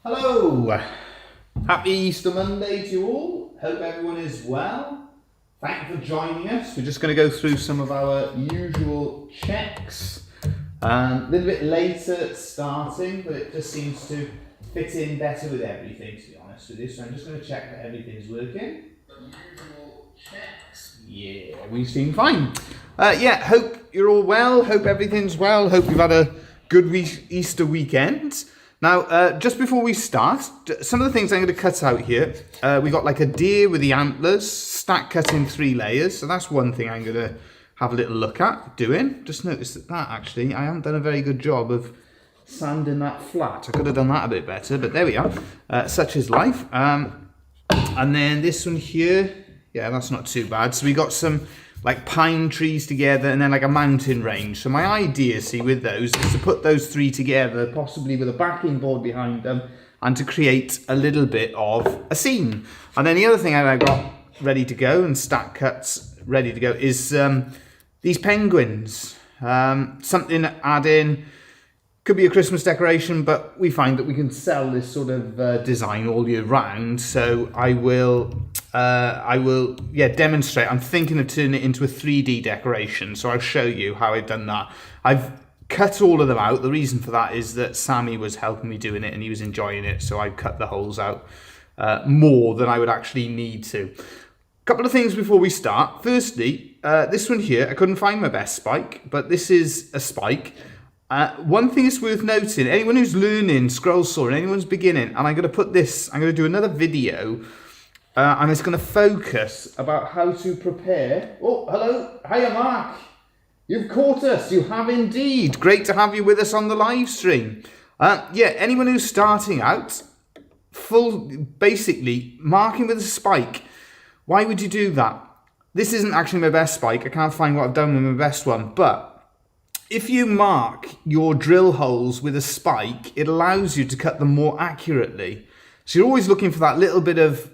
Hello! Happy Easter Monday to you all. Hope everyone is well. Thank you for joining us. We're just going to go through some of our usual checks. A little bit later starting, but it just seems to fit in better with everything, to be honest with you. So I'm just going to check that everything's working. Usual checks. Yeah, we seem fine. Hope you're all well. Hope everything's well. Hope you've had a good Easter weekend. Now, just before we start, some of the things I'm going to cut out here. We got like a deer with the antlers, stack cut in 3 layers. So that's one thing I'm going to have a little look at doing. Just noticed that actually, I haven't done a very good job of sanding that flat. I could have done that a bit better, but there we are. Such is life. And then this one here, yeah, that's not too bad. So we got some like pine trees together and then like a mountain range. So my idea, see, with those is to put those 3 together, possibly with a backing board behind them, and to create a little bit of a scene. And then the other thing I got ready to go and stack cuts ready to go is these penguins. Something to add in. Could be a Christmas decoration, but we find that we can sell this sort of design all year round. So I will demonstrate. I'm thinking of turning it into a 3D decoration. So I'll show you how I've done that. I've cut all of them out. The reason for that is that Sammy was helping me doing it and he was enjoying it. So I cut the holes out more than I would actually need to. A couple of things before we start. Firstly, this one here, I couldn't find my best spike, but this is a spike. One thing is worth noting, anyone who's learning scroll saw and anyone's beginning, and I'm going to do another video, and it's going to focus about how to prepare. Oh, hello. Hiya, Mark. You've caught us. You have indeed. Great to have you with us on the live stream. Anyone who's starting out, basically, marking with a spike. Why would you do that? This isn't actually my best spike. I can't find what I've done with my best one, but if you mark your drill holes with a spike, it allows you to cut them more accurately. So you're always looking for that little bit of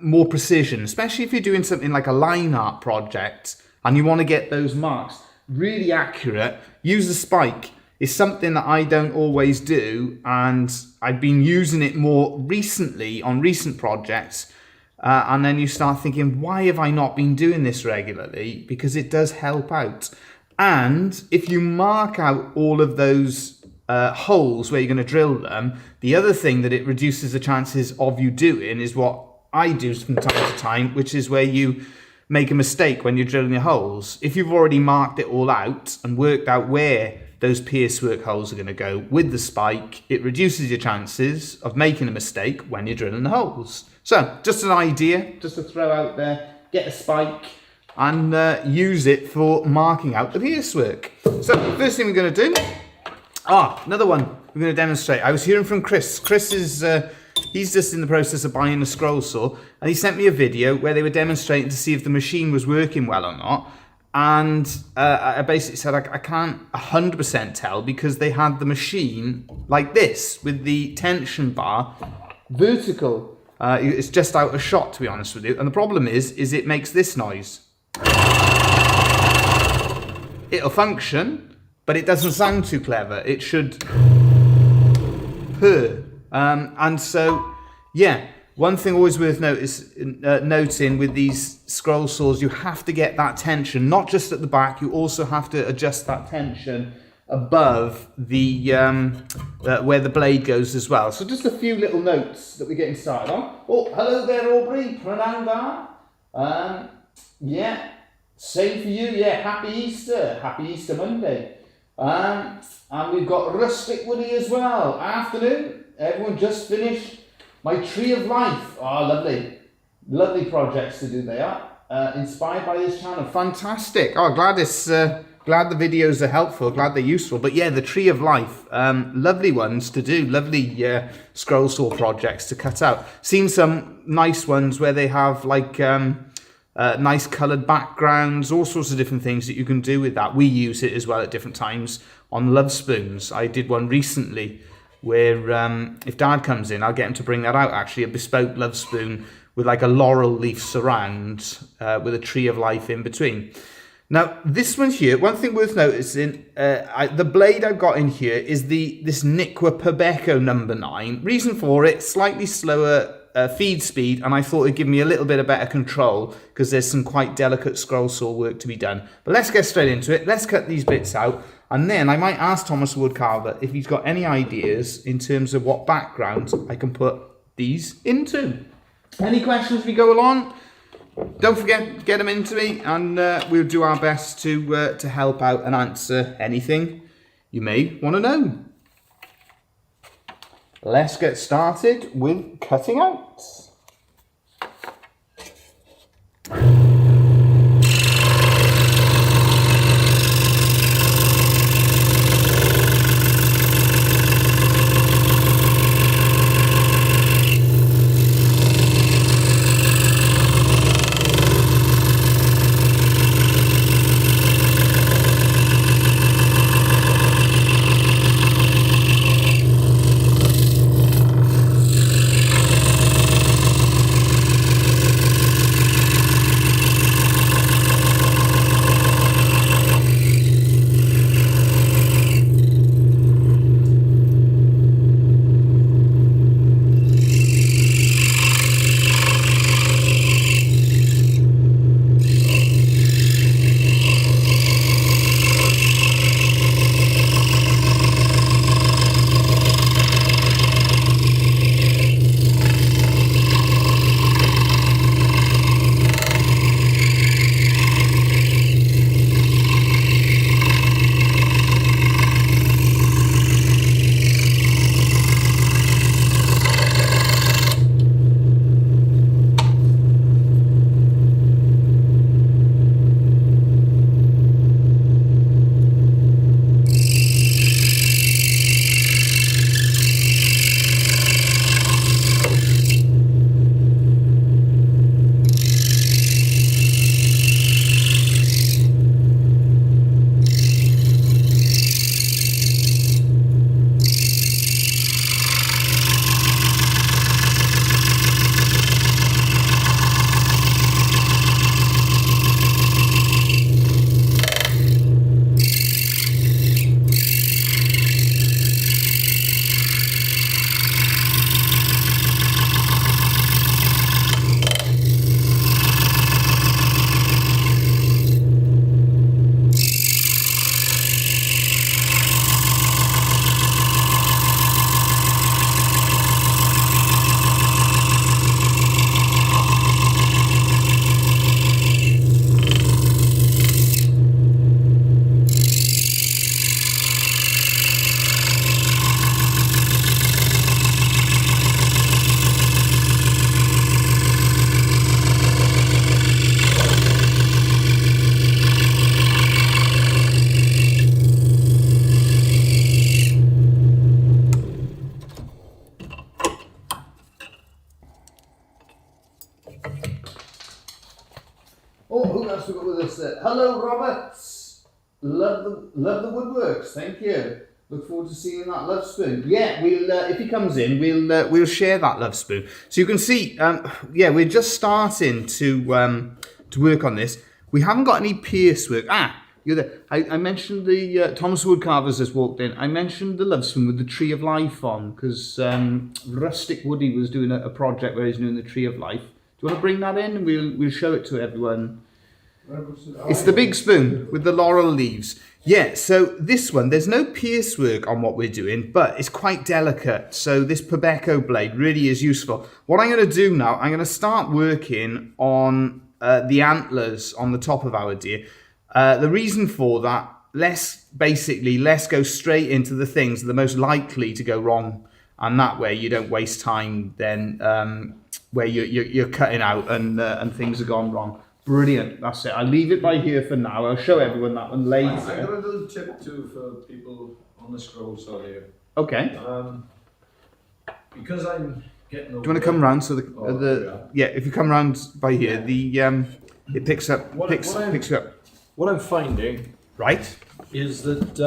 more precision, especially if you're doing something like a line art project and you want to get those marks really accurate. Use the spike. It's something that I don't always do, and I've been using it more recently on recent projects. And then you start thinking, why have I not been doing this regularly? Because it does help out. And if you mark out all of those holes where you're going to drill them, the other thing that it reduces the chances of you doing is what I do from time to time, which is where you make a mistake when you're drilling your holes. If you've already marked it all out and worked out where those pierce work holes are going to go with the spike, it reduces your chances of making a mistake when you're drilling the holes. So just an idea, just to throw out there, get a spike and use it for marking out the pierce work. So first thing we're going to do, another one we're going to demonstrate. I was hearing from Chris. Chris is, he's just in the process of buying a scroll saw, and he sent me a video where they were demonstrating to see if the machine was working well or not. And I basically said I can't 100% tell because they had the machine like this with the tension bar vertical. It's just out of shot, to be honest with you. And the problem is it makes this noise. It'll function, but it doesn't sound too clever. It should purr. And so, yeah, one thing always worth noting with these scroll saws, you have to get that tension, not just at the back, you also have to adjust that tension above the where the blade goes as well. So just a few little notes that we're getting started on. Oh, hello there, Aubrey. Prananda. Yeah, same for you. Yeah, happy Easter. Happy Easter Monday. And we've got Rustic Woody as well. Afternoon. Everyone just finished my Tree of Life. Oh, lovely. Lovely projects to do they are. Inspired by this channel. Fantastic. Oh, glad the videos are helpful. Glad they're useful. But yeah, the Tree of Life. Lovely ones to do. Lovely scroll saw projects to cut out. Seen some nice ones where they have like nice coloured backgrounds, all sorts of different things that you can do with that. We use it as well at different times on Lovespoons. I did one recently where if Dad comes in, I'll get him to bring that out, actually, a bespoke Lovespoon with like a laurel leaf surround with a Tree of Life in between. Now, this one here, one thing worth noticing, the blade I've got in here is this Nikwa Pebeco number 9. Reason for it, slightly slower feed speed, and I thought it'd give me a little bit of better control because there's some quite delicate scroll saw work to be done. But let's get straight into it. Let's cut these bits out, and then I might ask Thomas Woodcarver if he's got any ideas in terms of what background I can put these into. Any questions as we go along? Don't forget, get them into me, and we'll do our best to help out and answer anything you may want to know. Let's get started with cutting out. Oh, who else we got with us there? Hello, Roberts. Love the woodworks. Thank you. Look forward to seeing that Lovespoon. Yeah, we'll if he comes in, we'll share that Lovespoon. So you can see, yeah, we're just starting to work on this. We haven't got any pierce work. You're there. I mentioned the Thomas Woodcarver's just walked in. I mentioned the Lovespoon with the Tree of Life on because Rustic Woody was doing a project where he's doing the Tree of Life. Do you want to bring that in and we'll show it to everyone? It's the big spoon with the laurel leaves. Yeah, so this one, there's no pierce work on what we're doing, but it's quite delicate. So this Pebeco blade really is useful. What I'm going to do now, I'm going to start working on the antlers on the top of our deer. The reason for that, let's go straight into the things that are most likely to go wrong. And that way you don't waste time then where you're cutting out and things have gone wrong. Brilliant, that's it. I'll leave it by here for now. I'll show everyone that one later. I've got a little tip too for people on the scroll saw here. Okay. Because I'm getting over. Do you want to come round so if you come round by here, it picks up. Picks you up. What I'm finding, right, is that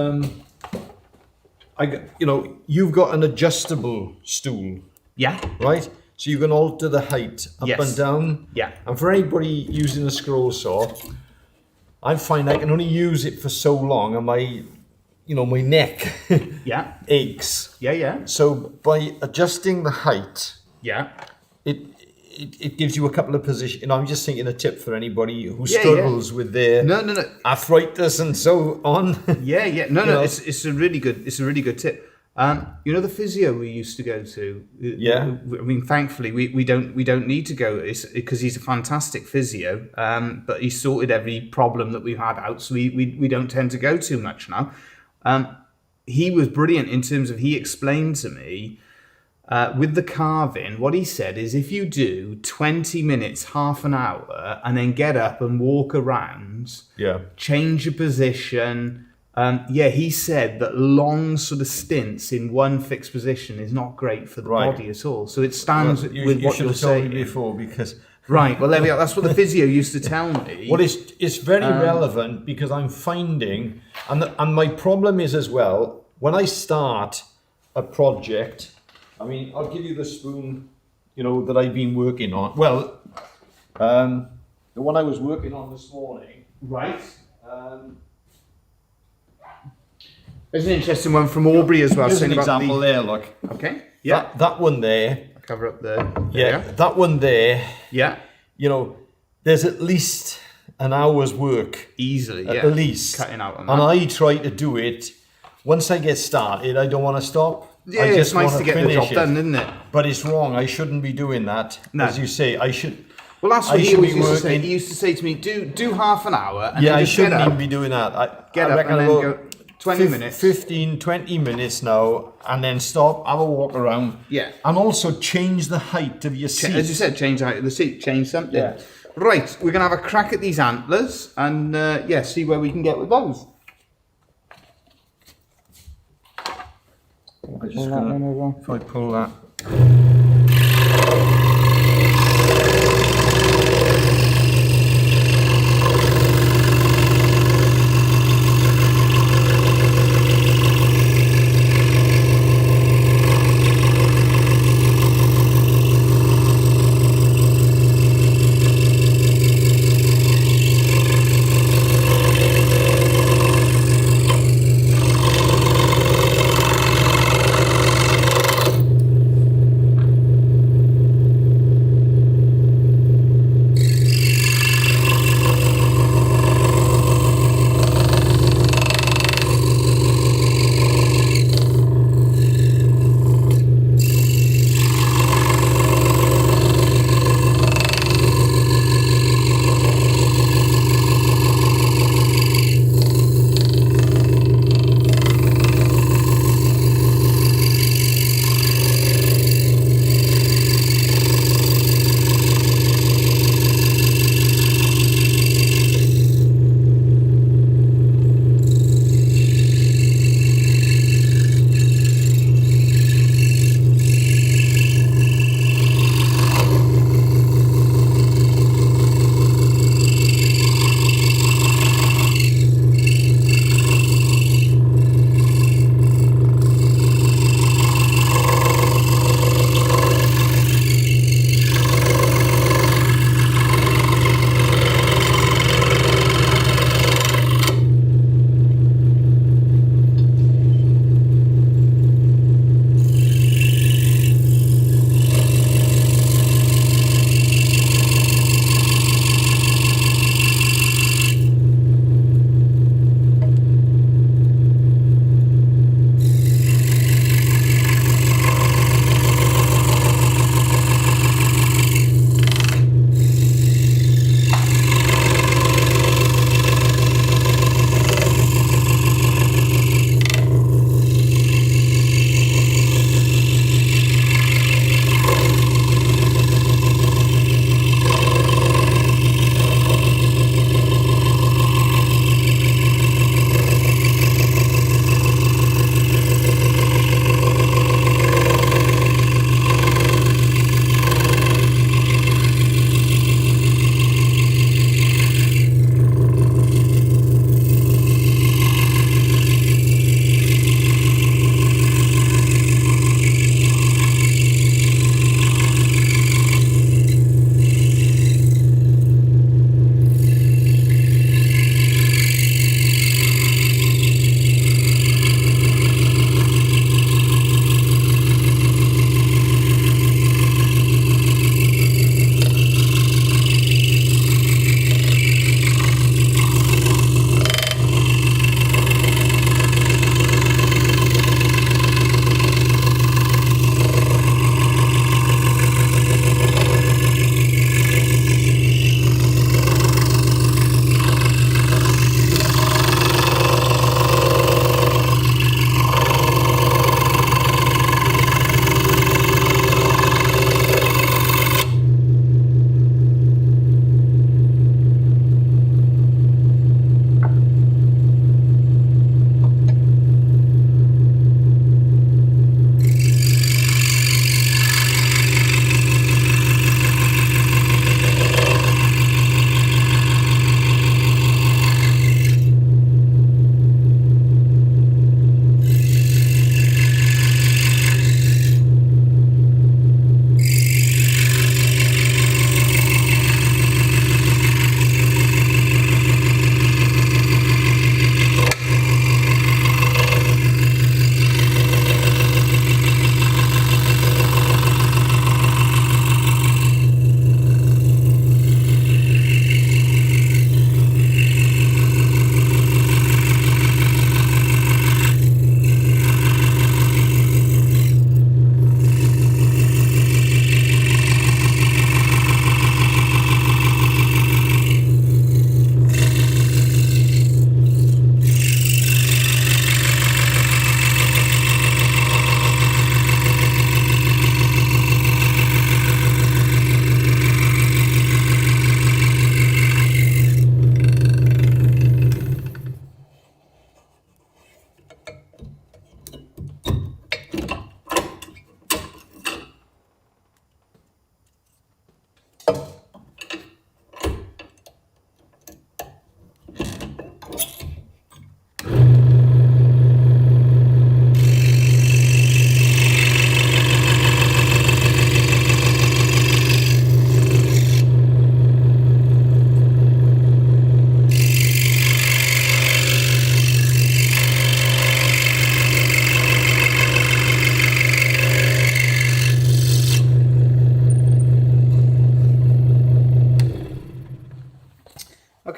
you've got an adjustable stool. Yeah. Right. So you can alter the height up and down. Yeah. And for anybody using a scroll saw, I find I can only use it for so long, and my neck Yeah. aches. Yeah. So by adjusting the height, Yeah. it gives you a couple of positions. I'm just thinking a tip for anybody who Yeah, struggles with their No. arthritis and so on. Yeah. No. know. It's a really good tip. You know the physio we used to go to. Yeah. I mean, thankfully we don't need to go because he's a fantastic physio. But he sorted every problem that we've had out, so we don't tend to go too much now. He was brilliant in terms of he explained to me. With the carving, what he said is if you do 20 minutes, half an hour, and then get up and walk around, change your position. He said that long sort of stints in one fixed position is not great for the body at all. So it stands with what you're saying. Told me before because. Right, well there we are. That's what the physio used to tell me. Well, it's very relevant because I'm finding, and my problem is as well, when I start a project, I mean, I'll give you the spoon, that I've been working on. Well, the one I was working on this morning. Right. There's an interesting one from Aubrey as well. Here's an example there, look. Okay. Yeah. That one there. I'll cover up there. Yeah. That one there. Yeah. There's at least an hour's work. Easily, at least. Cutting out on that. And I try to do it. Once I get started, I don't want to stop. Yeah, I just it's nice want to get the job done, isn't it? But it's wrong. I shouldn't be doing that. No. As you say, I should. Well, that's I what he should always be used to say. working- He used to say to me, do half an hour and Yeah, then I just shouldn't get even up, be doing that. get I up reckon and I'll then go 20 minutes. 15, 20 minutes now, and then stop, have a walk around. Yeah. And also change the height of your seat. As you said, change out of the seat, change something. Yeah. Right, we're going to have a crack at these antlers and see where we can get with those. I'm just gonna, if I pull that.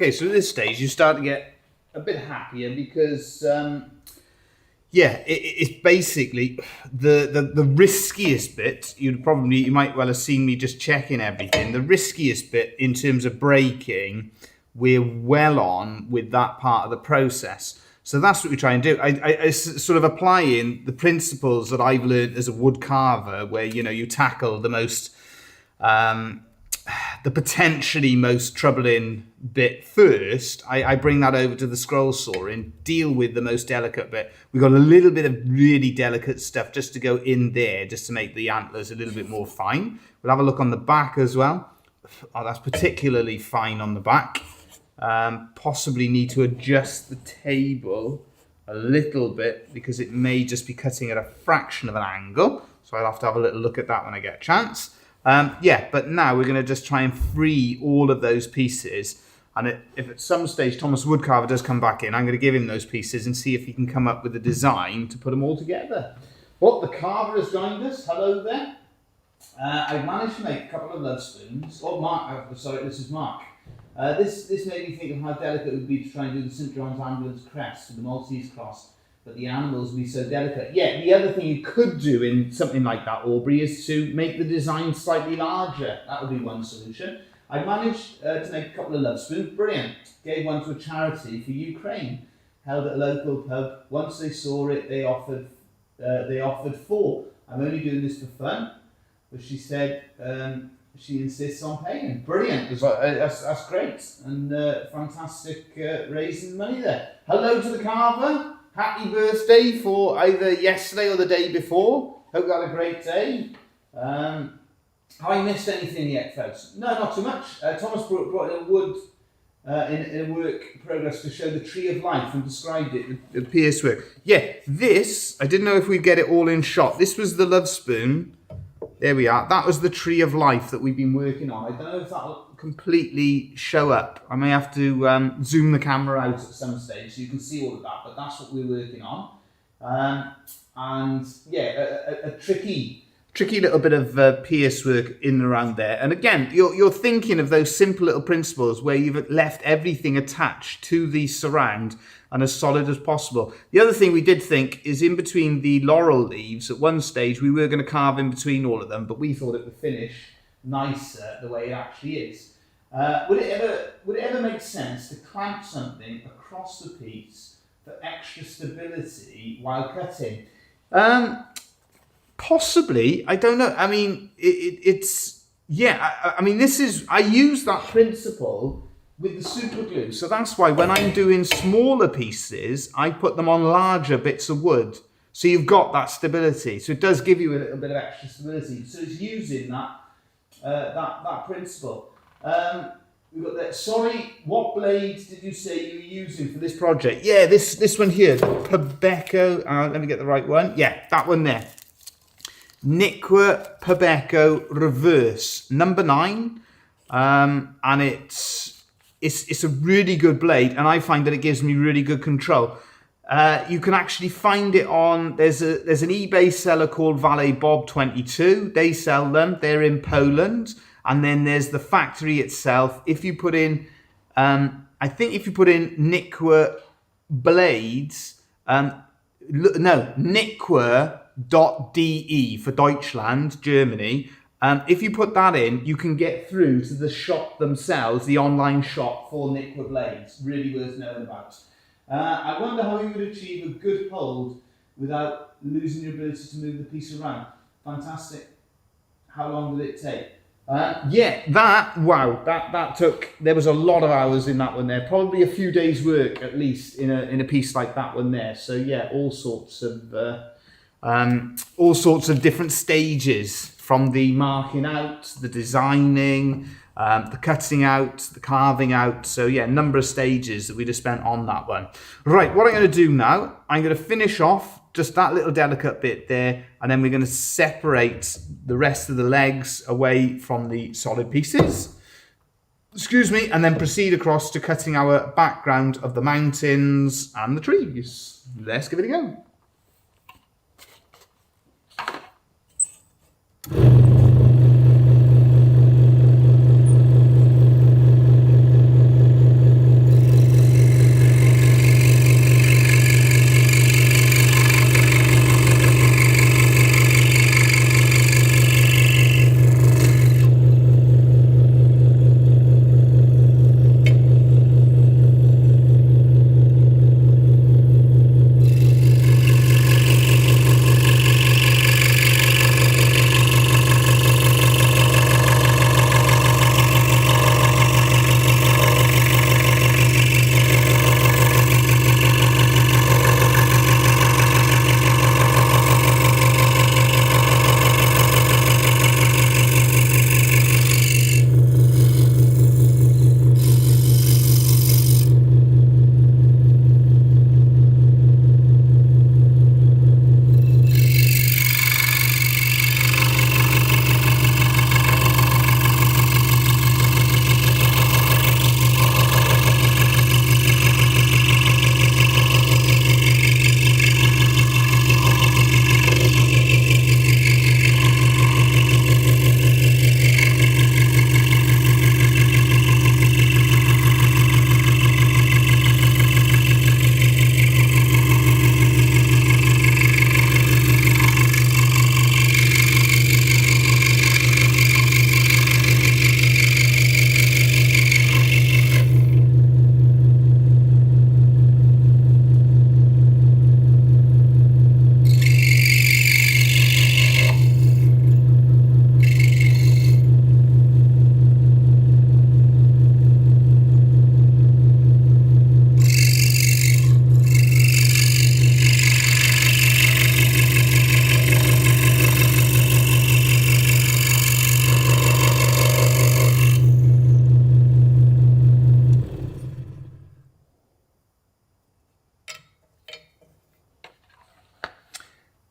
Okay, so at this stage you start to get a bit happier because, it's basically the riskiest bit. You might well have seen me just checking everything. The riskiest bit in terms of braking, we're well on with that part of the process. So that's what we try and do. I sort of applying the principles that I've learned as a wood carver, where you tackle the most, the potentially most troubling bit first. I bring that over to the scroll saw and deal with the most delicate bit. We've got a little bit of really delicate stuff just to go in there, just to make the antlers a little bit more fine. We'll have a look on the back as well. Oh, that's particularly fine on the back. Possibly need to adjust the table a little bit because it may just be cutting at a fraction of an angle. So I'll have to have a little look at that when I get a chance. But now we're going to just try and free all of those pieces. And if at some stage Thomas Woodcarver does come back in, I'm going to give him those pieces and see if he can come up with a design to put them all together. Well, the carver has joined us. Hello there. I've managed to make a couple of love spoons. Oh, Mark, sorry, this is Mark. This made me think of how delicate it would be to try and do the St. John's Ambulance crest with the Maltese cross, but the animals would be so delicate. Yeah, the other thing you could do in something like that, Aubrey, is to make the design slightly larger. That would be one solution. I managed to make a couple of love spoons. Brilliant. Gave one to a charity for Ukraine. Held at a local pub. Once they saw it, they offered 4. I'm only doing this for fun, but she said she insists on paying. Brilliant. That's great. And fantastic raising money there. Hello to the carver. Happy birthday for either yesterday or the day before. Hope you had a great day. Have I missed anything yet, folks? No, not too much. Thomas brought in a wood in a work progress to show the tree of life and described it, the pierce work. Yeah, this, I didn't know if we'd get it all in shot. This was the Lovespoon. There we are. That was the tree of life that we've been working on. I don't know if that'll completely show up. I may have to zoom the camera out at some stage so you can see all of that, but that's what we're working on. A tricky little bit of pierce work in and around there. And again, you're thinking of those simple little principles where you've left everything attached to the surround and as solid as possible. The other thing we did think is in between the laurel leaves, at one stage we were going to carve in between all of them, but we thought it would finish nicer the way it actually is. Would it ever make sense to clamp something across the piece for extra stability while cutting? Possibly, I don't know. I mean, I use that principle with the super glue. So that's why when I'm doing smaller pieces, I put them on larger bits of wood. So you've got that stability. So it does give you a little bit of extra stability. So it's using that principle. We've got that. Sorry, what blades did you say you were using for this project? Yeah, this one here, Pabecco. Let me get the right one. Yeah, that one there. Niqua Pabecco Reverse number 9, and it's a really good blade, and I find that it gives me really good control. You can actually find it on there's an eBay seller called Valet Bob 22. They sell them. They're in Poland, and then there's the factory itself. If you put in, I think if you put in Niqua blades, Niqua.de for Deutschland, Germany. If you put that in, you can get through to the shop themselves, the online shop for Niqua blades. Really worth knowing about. I wonder how you would achieve a good hold without losing your ability to move the piece around. Fantastic. How long did it take? That took, there was a lot of hours in that one there, probably a few days work at least in a piece like that one there. So yeah, all sorts of different stages, from the marking out, the designing, the cutting out, the carving out. So yeah, a number of stages that we just spent on that one. Right, what I'm going to do now, I'm going to finish off just that little delicate bit there, and then we're going to separate the rest of the legs away from the solid pieces. Excuse me, and then proceed across to cutting our background of the mountains and the trees. Let's give it a go.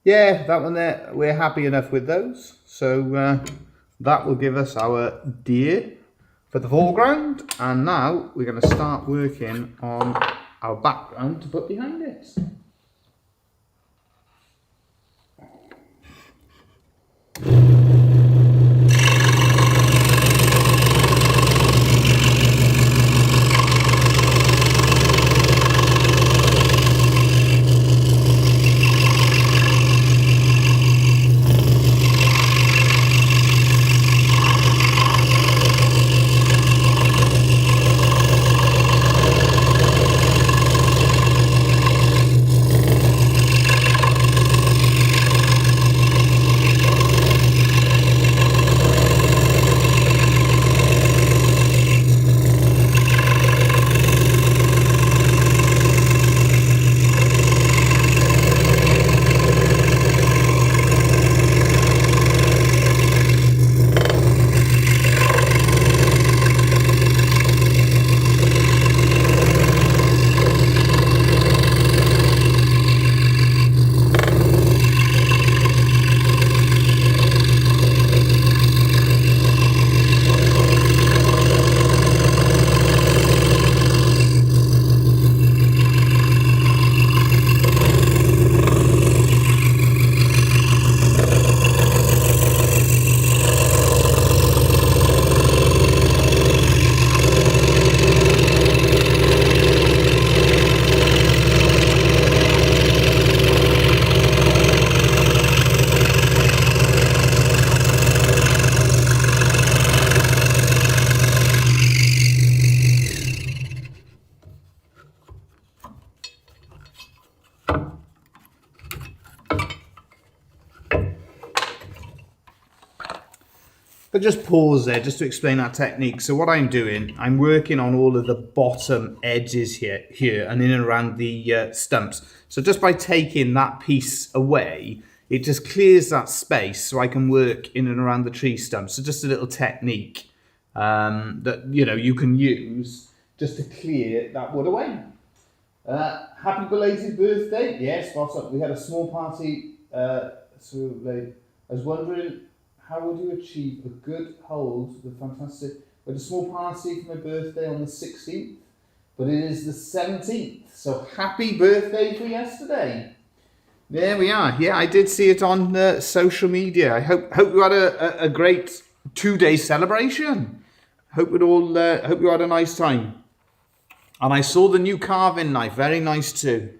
Yeah, that one there, we're happy enough with those. So that will give us our deer for the foreground. And now we're going to start working on our background to put behind it. But just pause there just to explain our technique. So what I'm doing, I'm working on all of the bottom edges here and in and around the stumps. So just by taking that piece away, it just clears that space so I can work in and around the tree stumps. So just a little technique that you can use just to clear that wood away. Happy belated birthday. Yes, what's up? We had a small party, so I was wondering, how would you achieve a good hold with fantastic... We had a small party for my birthday on the 16th, but it is the 17th. So happy birthday for yesterday. There we are. Yeah, I did see it on social media. I hope you had a great 2-day celebration. Hope you had a nice time. And I saw the new carving knife. Very nice too.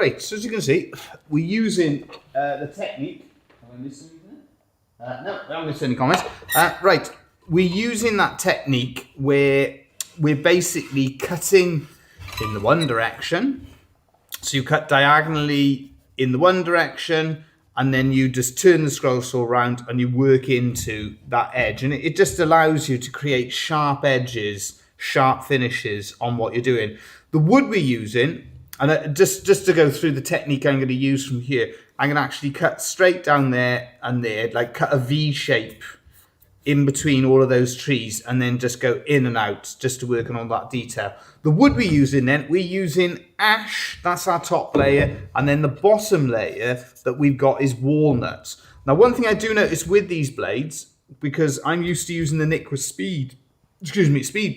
Right, so as you can see, we're using the technique. Have I missed anything? No, I haven't missed any comments. Right, we're using that technique where we're basically cutting in the one direction. So you cut diagonally in the one direction, and then you just turn the scroll saw around and you work into that edge. And it just allows you to create sharp edges, sharp finishes on what you're doing. The wood we're using, and just to go through the technique I'm going to use from here, I'm going to actually cut straight down there and there, like cut a V shape in between all of those trees, and then just go in and out just to work on all that detail. The wood we're using then, we're using ash, that's our top layer, and then the bottom layer that we've got is walnut. Now, one thing I do notice with these blades, because I'm used to using the Nicra speed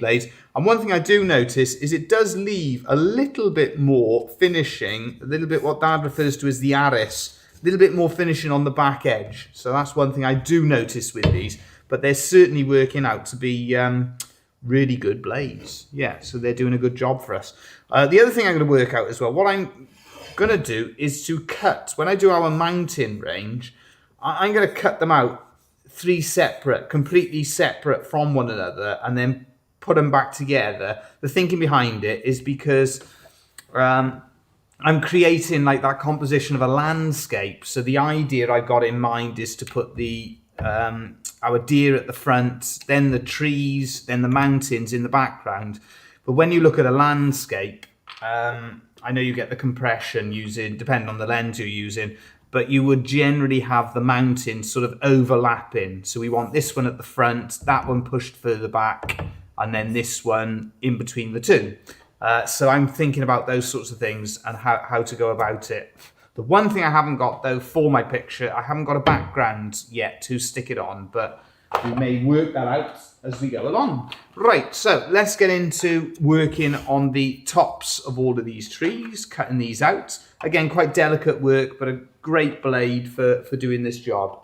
blades, and one thing I do notice is it does leave a little bit more finishing, a little bit what Dad refers to as the aris, a little bit more finishing on the back edge. So that's one thing I do notice with these, but they're certainly working out to be really good blades. Yeah, so they're doing a good job for us. The other thing I'm going to work out as well, what I'm going to do is to cut, when I do our mountain range, I'm going to cut them out 3 separate, completely separate from one another, and then put them back together. The thinking behind it is because I'm creating like that composition of a landscape. So the idea I've got in mind is to put the our deer at the front, then the trees, then the mountains in the background. But when you look at a landscape, I know you get the compression using, depending on the lens you're using, but you would generally have the mountains sort of overlapping. So we want this one at the front, that one pushed further back, and then this one in between the two. So I'm thinking about those sorts of things and how to go about it. The one thing I haven't got, though, for my picture, I haven't got a background yet to stick it on, but we may work that out as we go along. Right, so let's get into working on the tops of all of these trees, cutting these out. Again, quite delicate work, but a great blade for doing this job.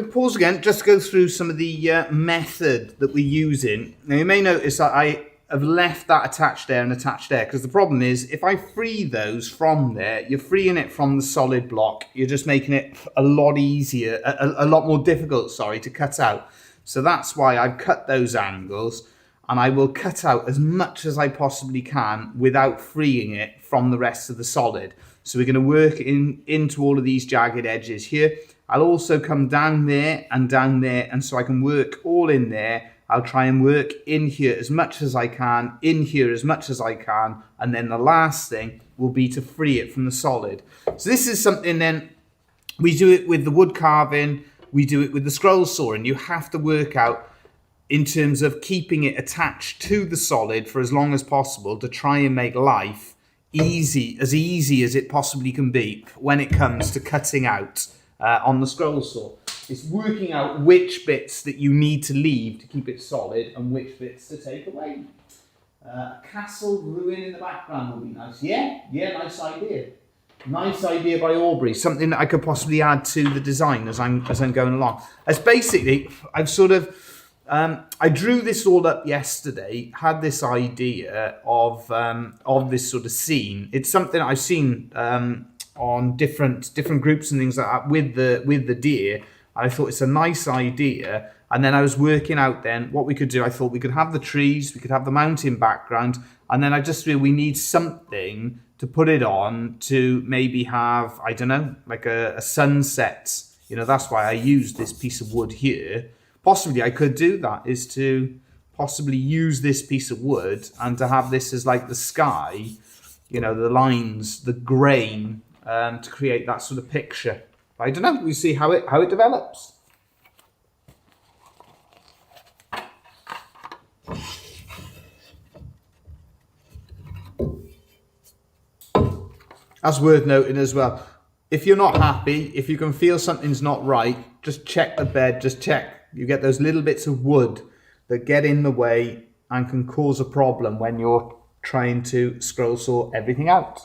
going to pause again just to go through some of the method that we're using. Now you may notice that I have left that attached there and attached there, because the problem is if I free those from there, you're freeing it from the solid block. You're just making it a lot easier, a lot more difficult, sorry, to cut out. So that's why I've cut those angles, and I will cut out as much as I possibly can without freeing it from the rest of the solid. So we're going to work into all of these jagged edges here. I'll also come down there, and so I can work all in there. I'll try and work in here as much as I can, in here as much as I can, and then the last thing will be to free it from the solid. So this is something then, we do it with the wood carving, we do it with the scroll sawing. You have to work out in terms of keeping it attached to the solid for as long as possible to try and make life easy as it possibly can be when it comes to cutting out on the scroll saw. It's working out which bits that you need to leave to keep it solid and which bits to take away. A castle ruin in the background would be nice. Yeah, nice idea. Nice idea by Aubrey. Something that I could possibly add to the design as I'm going along. As basically, I've sort of I drew this all up yesterday. Had this idea of this sort of scene. It's something I've seen on different groups and things like that with the deer. I thought it's a nice idea, and then I was working out then what we could do. I thought we could have the trees, we could have the mountain background, and then I just feel we need something to put it on to maybe have, I don't know, like a sunset. You know, that's why I used this piece of wood here. Possibly I could do that, is to possibly use this piece of wood and to have this as like the sky, you know, the lines, the grain, to create that sort of picture. I don't know. We see how it develops. That's worth noting as well. If you're not happy, if you can feel something's not right, just check the bed. Just check. You get those little bits of wood that get in the way and can cause a problem when you're trying to scroll saw everything out.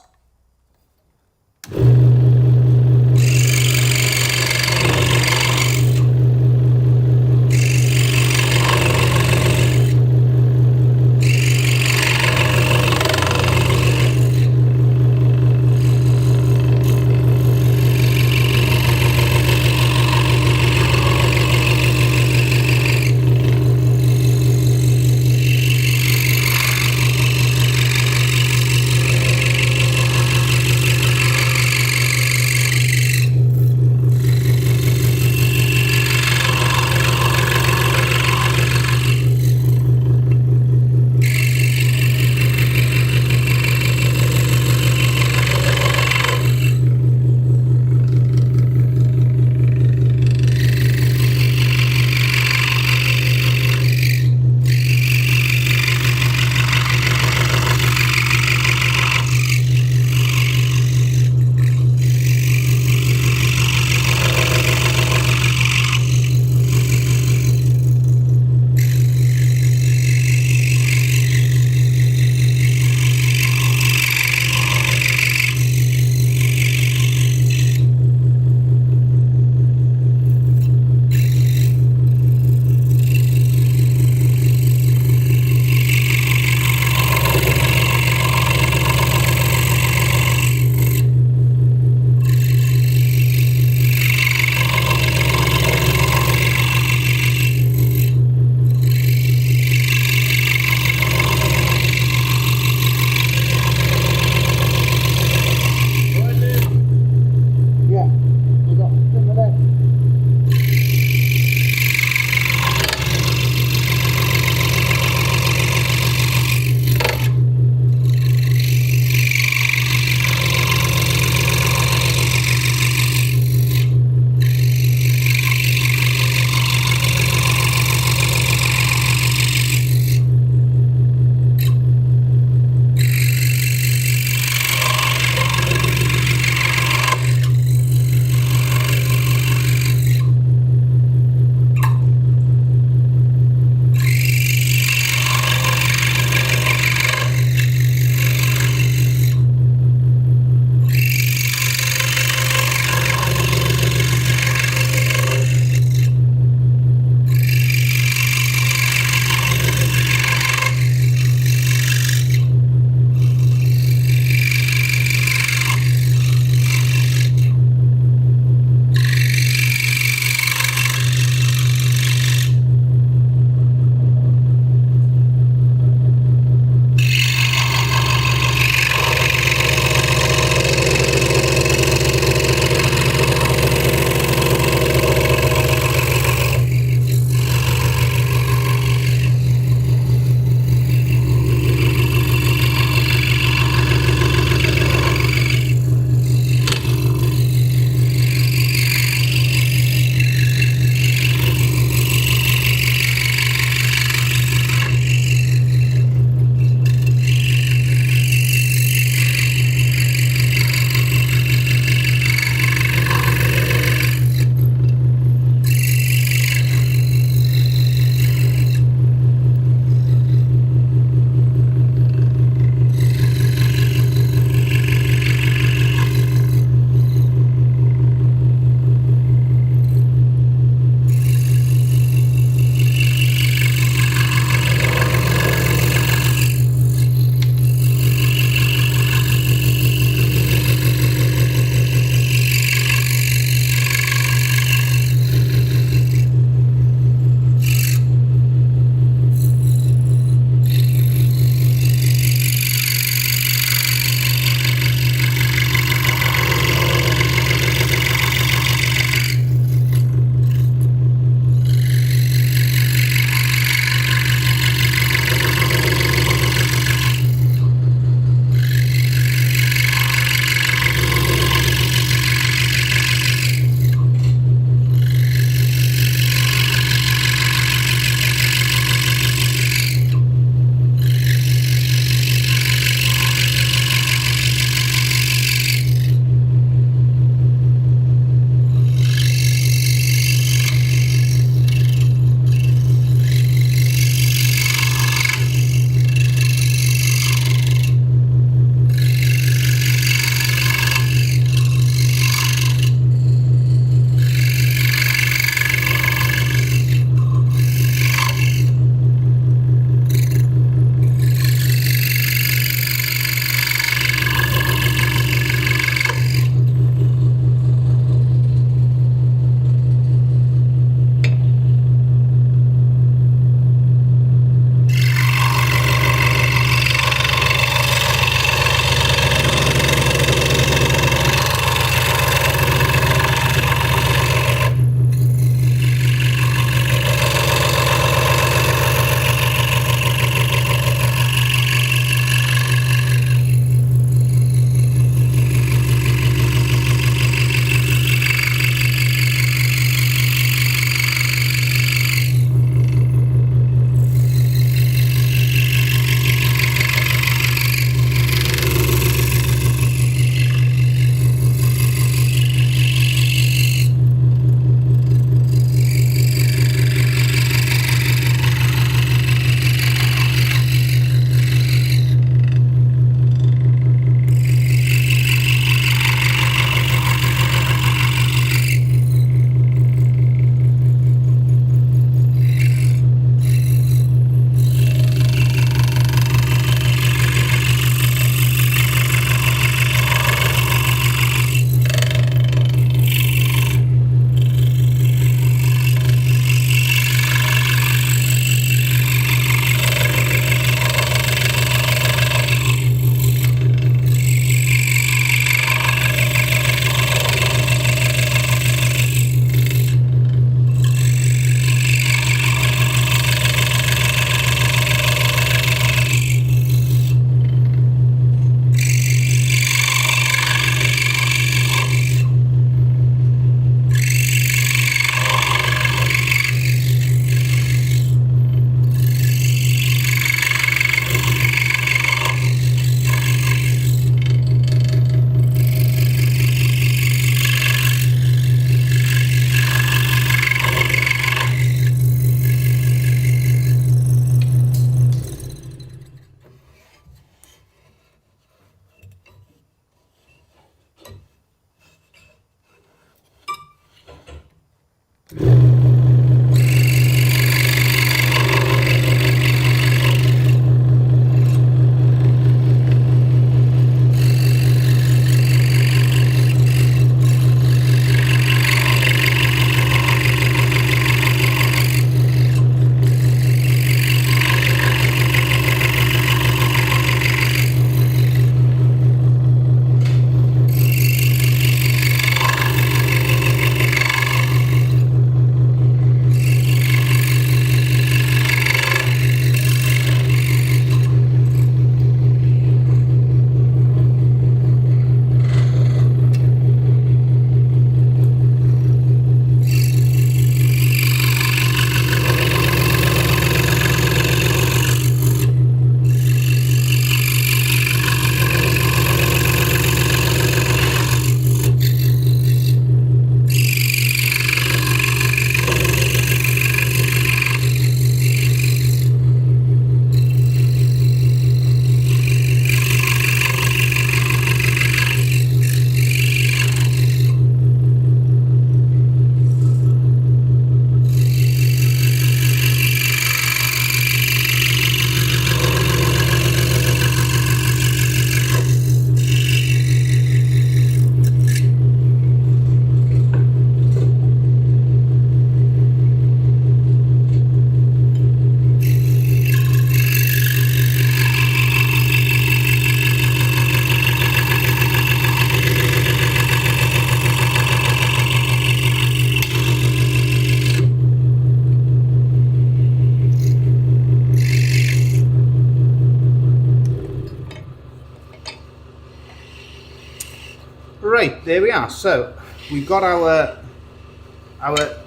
there we are. So we've got our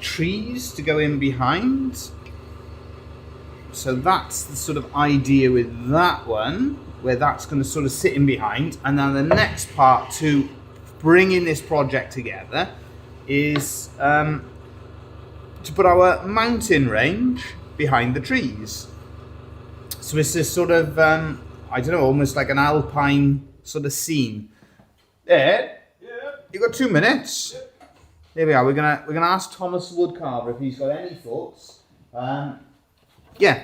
trees to go in behind. So that's the sort of idea with that one, where that's going to sort of sit in behind. And then the next part to bringing this project together is to put our mountain range behind the trees. So it's this sort of, I don't know, almost like an alpine sort of scene. There, you got 2 minutes. There we are. We're gonna ask Thomas Woodcarver if he's got any thoughts. Yeah,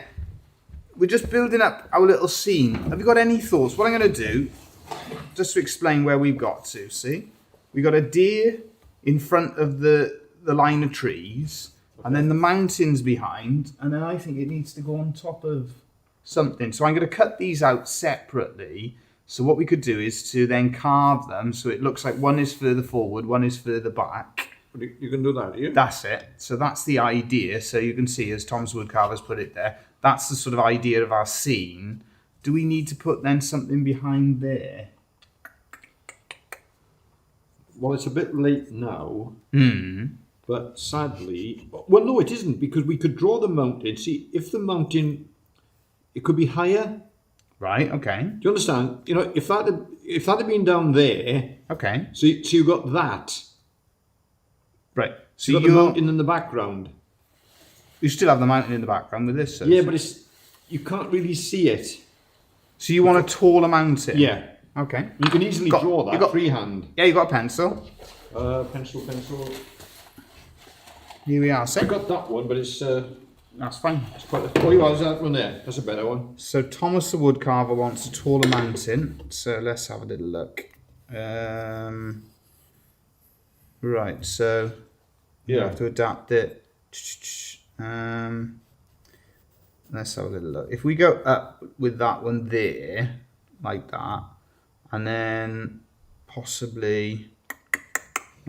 we're just building up our little scene. Have you got any thoughts? What I'm gonna do, just to explain where we've got to. See, we got a deer in front of the line of trees, and then the mountains behind, and then I think it needs to go on top of something. So I'm going to cut these out separately. So what we could do is to then carve them so it looks like one is further forward, one is further back. You can do that, do you? That's it. So that's the idea. So you can see, as Thomas Woodcarver's put it there, that's the sort of idea of our scene. Do we need to put then something behind there? Well, it's a bit late now. But sadly, well, no, it isn't, because we could draw the mountain. See, if the mountain, it could be higher. Right. Okay. Do you understand? You know, if that had been down there, Okay. so you got that. Right. So you got the mountain in the background. You still have the mountain in the background with this. So Yeah, but you can't really see it. So you want a taller mountain? Yeah. Okay. You can easily draw that freehand. Yeah, you got a pencil. Pencil. Here we are. I So got that one, but it's that's fine. quite. Is that one there? That's a better one. So Thomas the Woodcarver wants a taller mountain. So let's have a little look. Right. So you have to adapt it. Let's have a little look. If we go up with that one there, like that, and then possibly,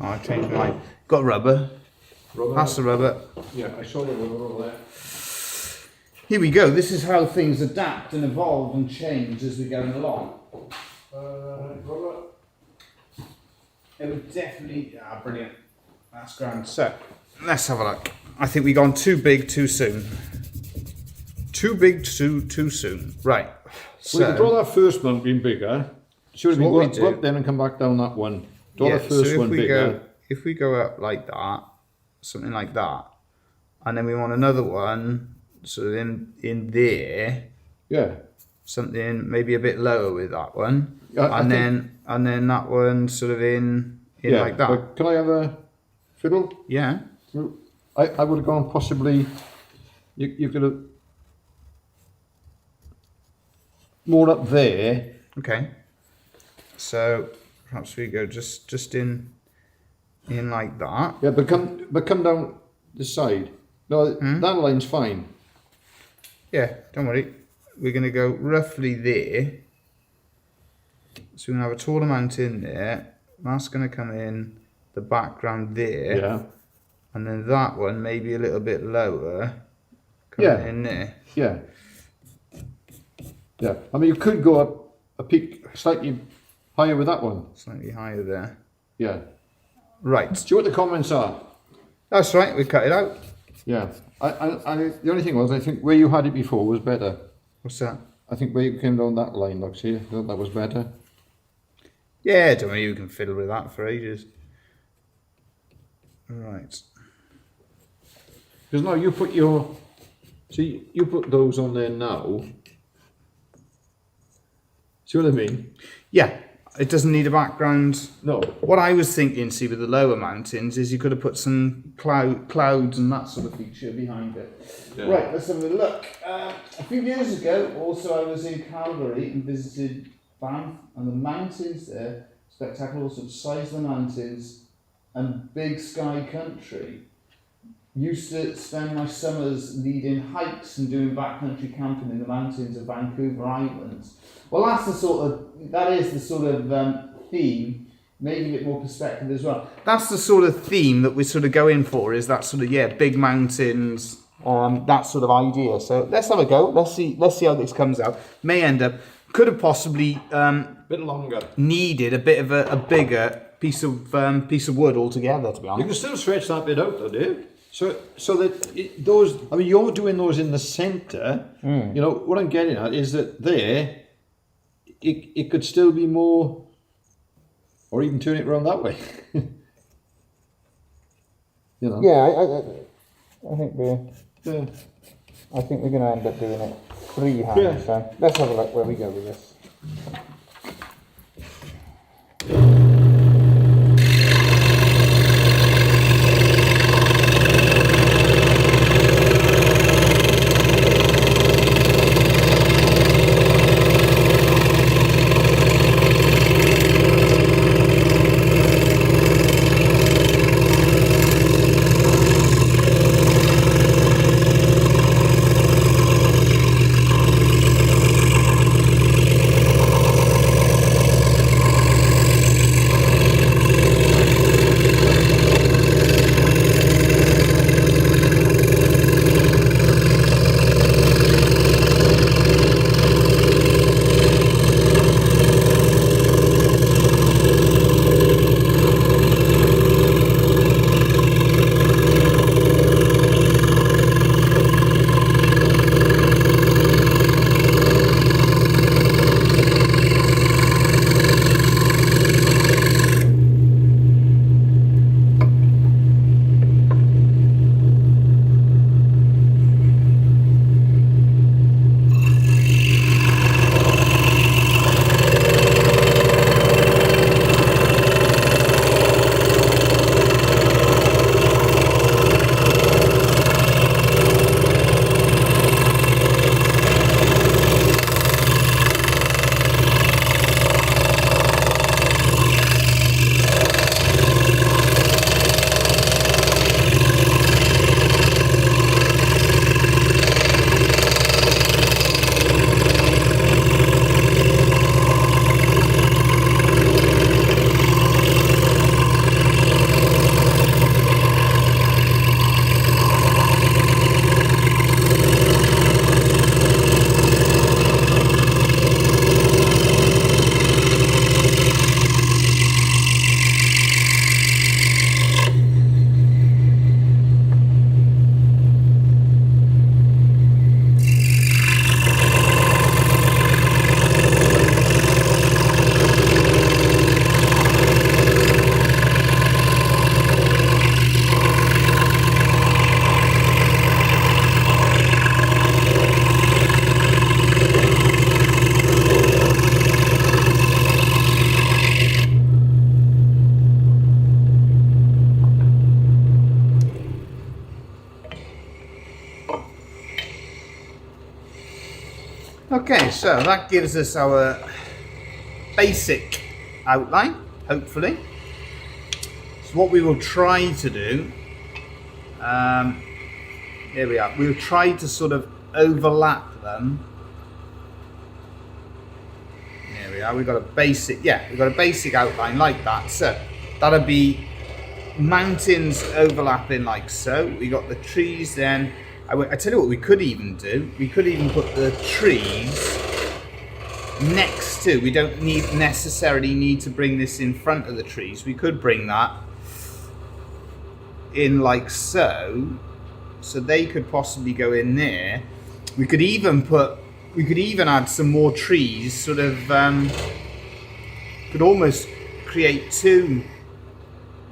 oh, I changed my mind. Got rubber. That's the rubber. Yeah, I saw the rubber over there. Here we go. This is how things adapt and evolve and change as we're going along. Rubber. It would definitely. Ah, brilliant. That's grand. So let's have a look. I think we've gone too big too soon. Too big too soon. Right. So We can draw that first one being bigger. Should we go up then and come back down that one? Draw the first one bigger. If we go up like that, something like that, and then we want another one sort of in there. Yeah. Something maybe a bit lower with that one, I and then that one sort of in like that. But can I have a fiddle? Yeah. I would have gone possibly. You could have more up there. Okay. So perhaps we go just in like that. Yeah, but come down the side. No, that line's fine. Yeah, don't worry. We're going to go roughly there. So we're going to have a taller mountain there. That's going to come in the background there. Yeah. And then that one maybe a little bit lower. Coming in there. Yeah. Yeah. I mean, you could go up a peak slightly higher with that one. Slightly higher there. Yeah. Right. See what the comments are. That's right. We cut it out. Yeah. I the only thing was, I think where you had it before was better. What's that? I think where you came down that line, look, see, I thought that was better. Yeah, don't worry. You can fiddle with that for ages. Right. Because now you put you put those on there now. See what I mean? Yeah. It doesn't need a background. No. What I was thinking, see, with the lower mountains, is you could have put some clouds and that sort of feature behind it. Yeah. Right, let's have a look. A few years ago, also, I was in Calgary and visited Banff, and the mountains there, spectacular, also the size of the mountains, and big sky country. Used to spend my summers leading hikes and doing backcountry camping in the mountains of Vancouver Island. Well, that is the sort of theme, maybe a bit more perspective as well. That's the sort of theme that we sort of go in for, is that sort of, big mountains, that sort of idea. So let's have a go. Let's see how this comes out. May end up, could have possibly bit longer. needed a bit of a bigger piece of wood altogether, to be You honest. can still stretch that bit out though, Dave. So that those, I mean, you're doing those in the centre. You know, what I'm getting at is that there, it could still be more, or even turn it around that way. You know? Yeah, I think we're. Yeah. I think we're going to end up doing it freehand. Yeah. So let's have a look where we go with this. Okay, so that gives us our basic outline, hopefully. So what we will try to do, here we are, we'll try to sort of overlap them. There we are, we've got a basic, we've got a basic outline like that. So that'll be mountains overlapping like so. We got the trees then. I tell you what we could even do. We could even put the trees next to. We don't necessarily need to bring this in front of the trees. We could bring that in like so. So they could possibly go in there. We could even add some more trees. Sort of could almost create two.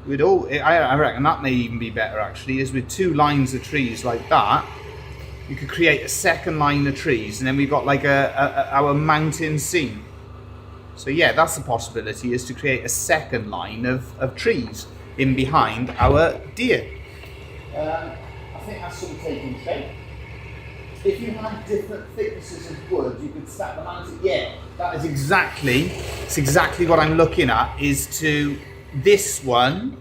I reckon that may even be better actually, is with two lines of trees like that. You could create a second line of trees, and then we've got like our mountain scene. So yeah, that's a possibility, is to create a second line of trees in behind our deer. I think that's sort of taking shape. If you had different thicknesses of wood, you could stack them on. Yeah, that is exactly what I'm looking at, is to this one.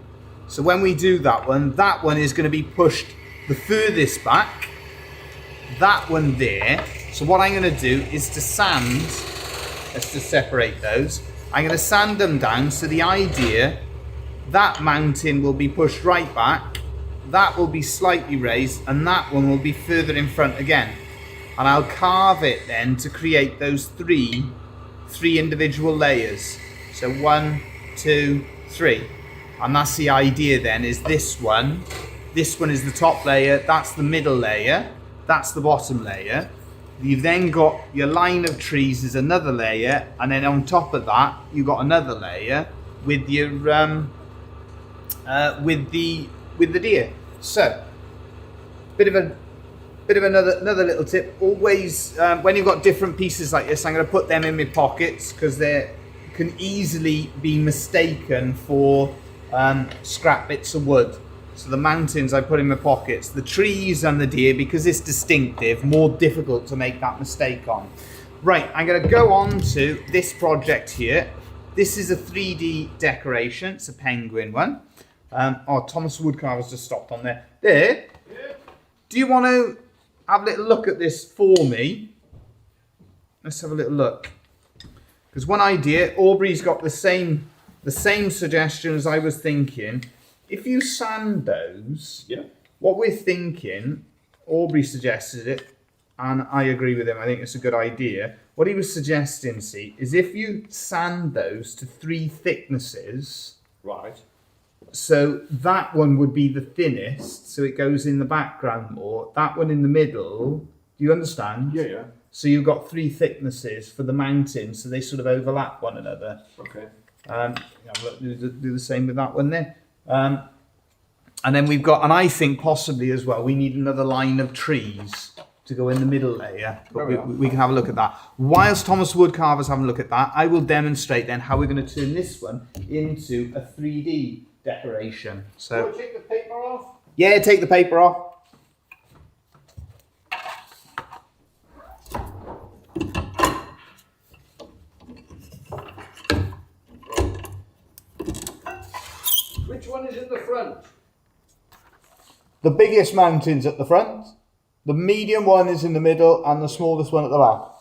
So when we do that one is going to be pushed the furthest back, that one there. So what I'm going to do is to sand, let's just separate those. I'm going to sand them down, so the idea, that mountain will be pushed right back, that will be slightly raised, and that one will be further in front again. And I'll carve it then to create those three individual layers. So 1, 2, 3. And that's the idea then, is this one is the top layer, that's the middle layer, that's the bottom layer. You've then got your line of trees is another layer, and then on top of that you've got another layer with your with the deer. So bit of another little tip. Always when you've got different pieces like this, I'm going to put them in my pockets because they can easily be mistaken for scrap bits of wood. So the mountains I put in my pockets, the trees and the deer, because it's distinctive, more difficult to make that mistake on. Right, I'm going to go on to this project here. This is a 3D decoration. It's a penguin one. Thomas Woodcarver's just stopped on there. There. Do you want to have a little look at this for me? Let's have a little look. Because one idea, Aubrey's got the same suggestion as I was thinking. If you sand those, what we're thinking, Aubrey suggested it, and I agree with him. I think it's a good idea. What he was suggesting, see, is if you sand those to 3 thicknesses, Right. so that one would be the thinnest, so it goes in the background more. That one in the middle, do you understand? Yeah. So you've got 3 thicknesses for the mountains, so they sort of overlap one another. Okay. Do the same with that one there. And then we've got, and I think possibly as well, we need another line of trees to go in the middle layer. But we can have a look at that. Whilst Thomas Woodcarver's having a look at that, I will demonstrate then how we're going to turn this one into a 3D decoration. So take the paper off? yeah, take the paper off. Which one is in the front? The biggest mountain's at the front, the medium one is in the middle, and the smallest one at the back.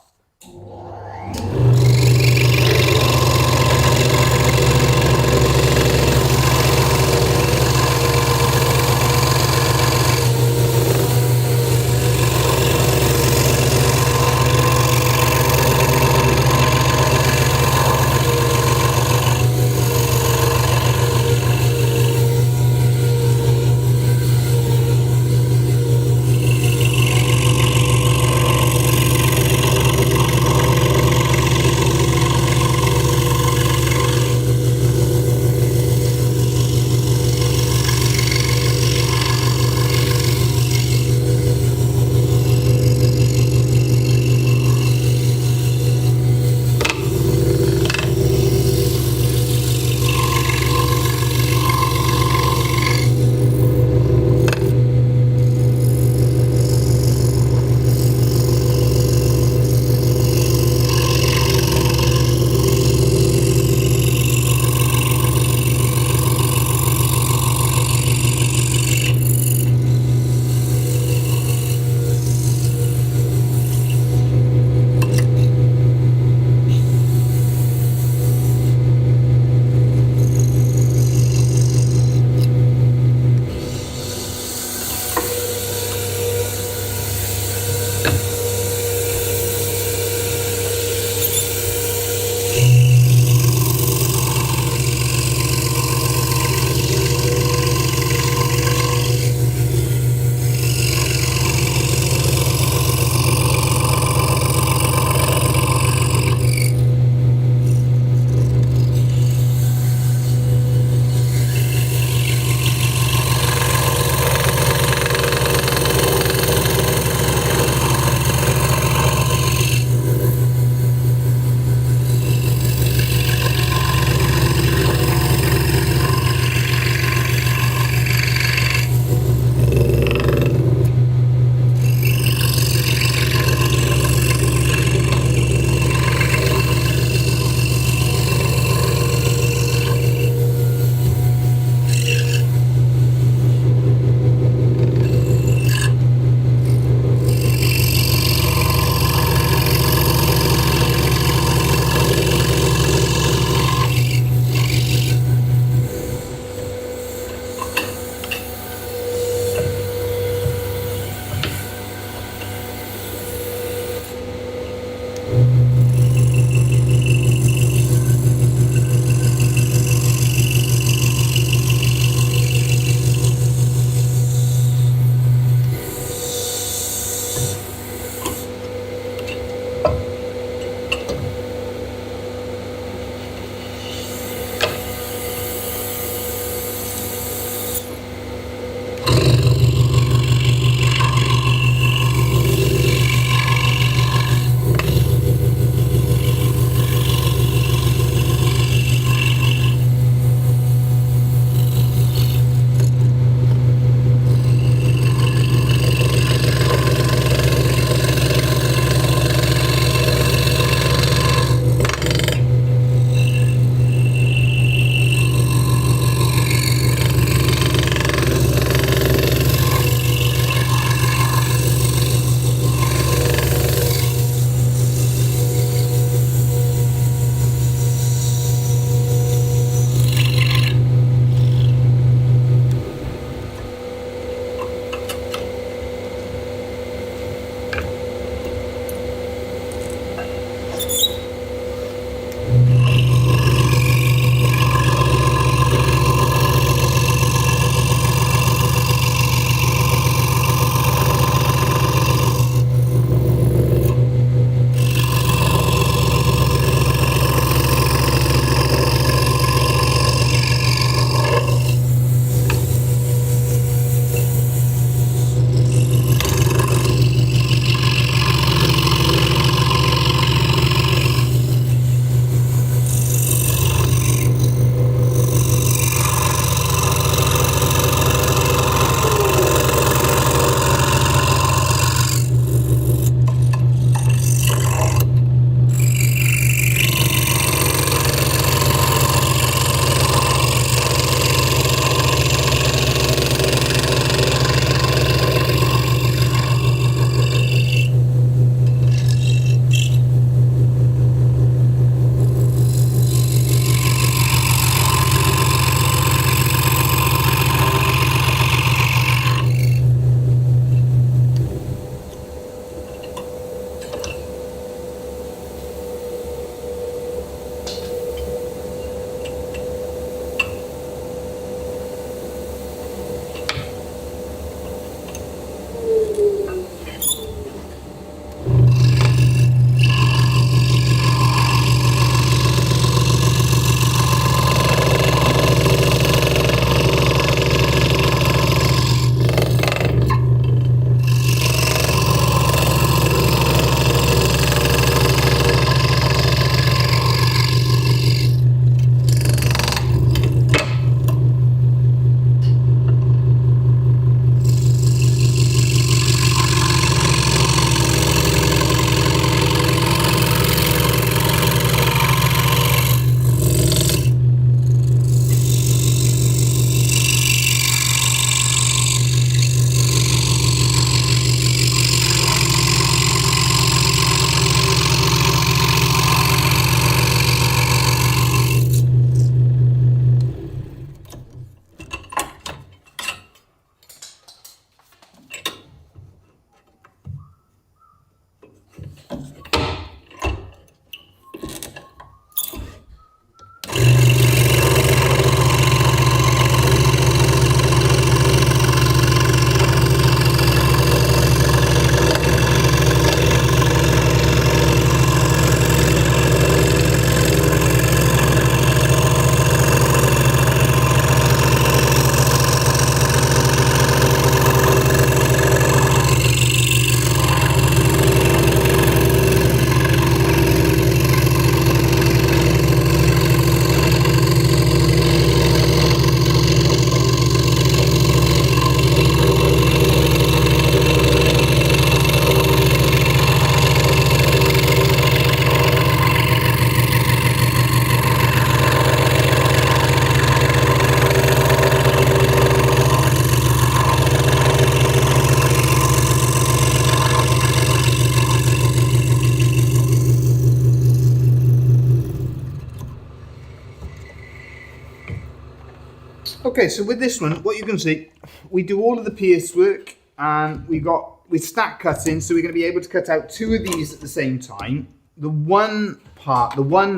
Okay, so with this one, what you can see, we do all of the pierce work, and we stack cutting, so we're going to be able to cut out 2 of these at the same time. The one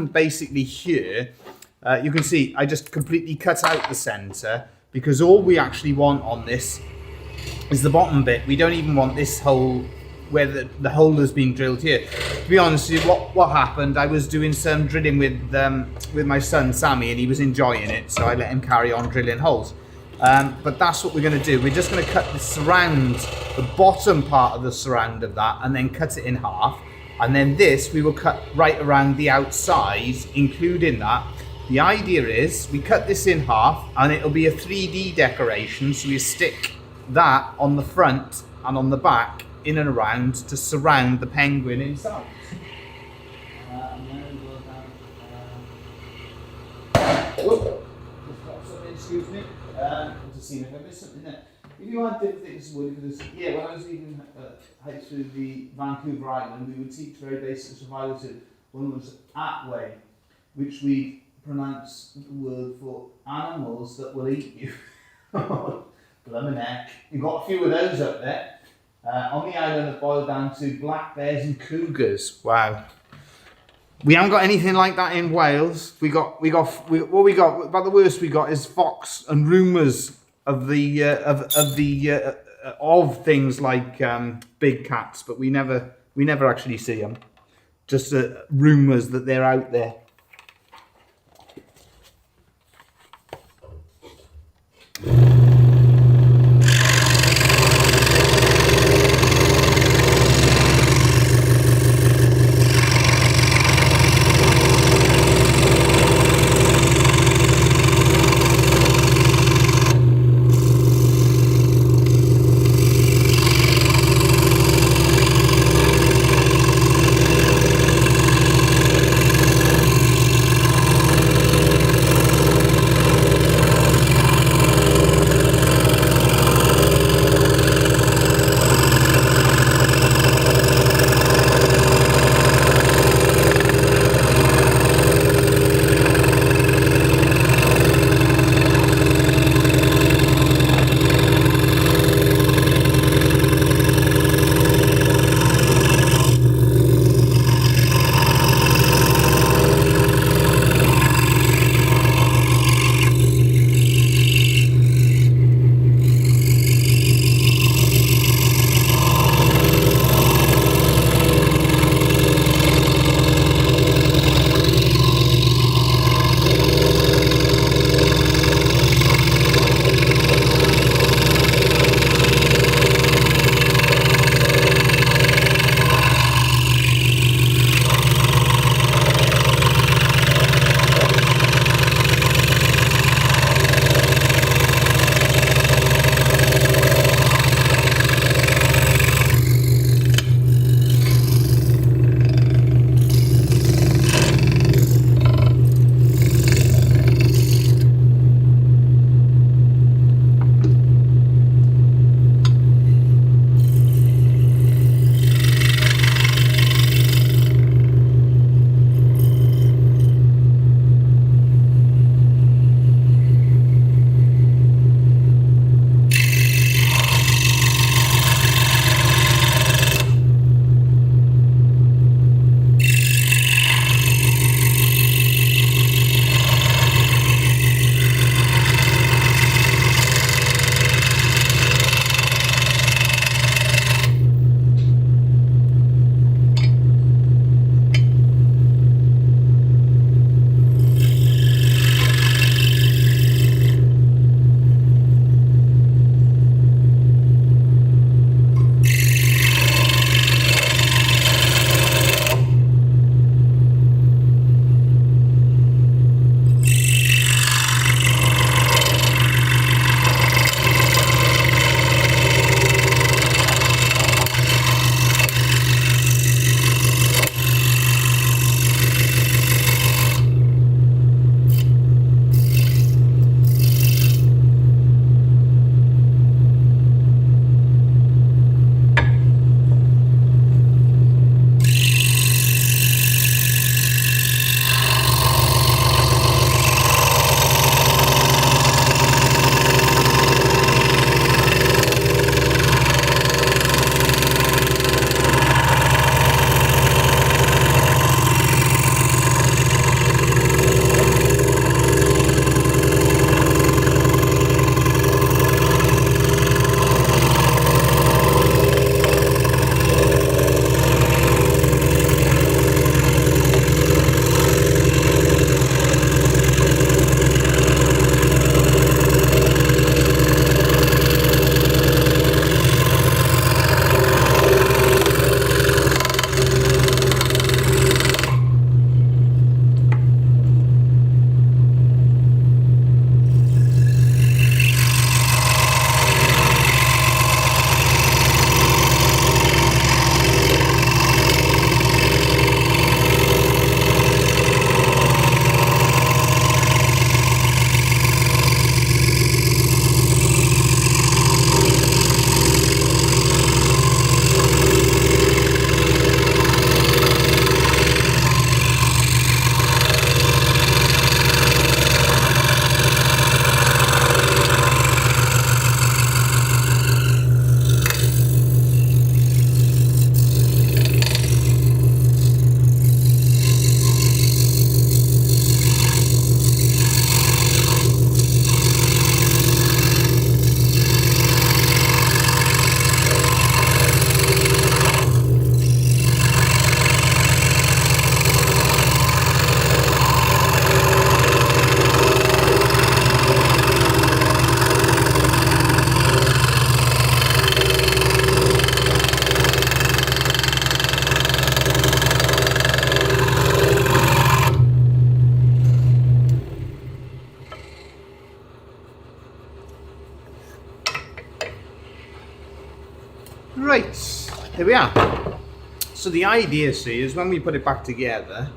basically here, you can see I just completely cut out the center, because all we actually want on this is the bottom bit. We don't even want this hole where the hole has been drilled here. To be honest with you, what happened, I was doing some drilling with my son Sammy, and he was enjoying it, so I let him carry on drilling holes. But that's what we're going to do. We're just going to cut the surround, the bottom part of the surround of that, and then cut it in half. And then this we will cut right around the outside, including that. The idea is we cut this in half, and it'll be a 3D decoration, so we stick that on the front and on the back, in and around, to surround the penguin inside. Excuse me. Just seeing if I missed something there. If you had different things, when I was leaving hike through the Vancouver Island, we would teach very basic survival tips. One was Atway, which we pronounce the word for animals that will eat you. Blimey neck. You've got a few of those up there. On the island, have boiled down to black bears and cougars. Wow. We haven't got anything like that in Wales. What we got about the worst we got is fox and rumours of of things like big cats, but we never actually see them. Just rumours that they're out there. here we are. So the idea, see, is when we put it back together,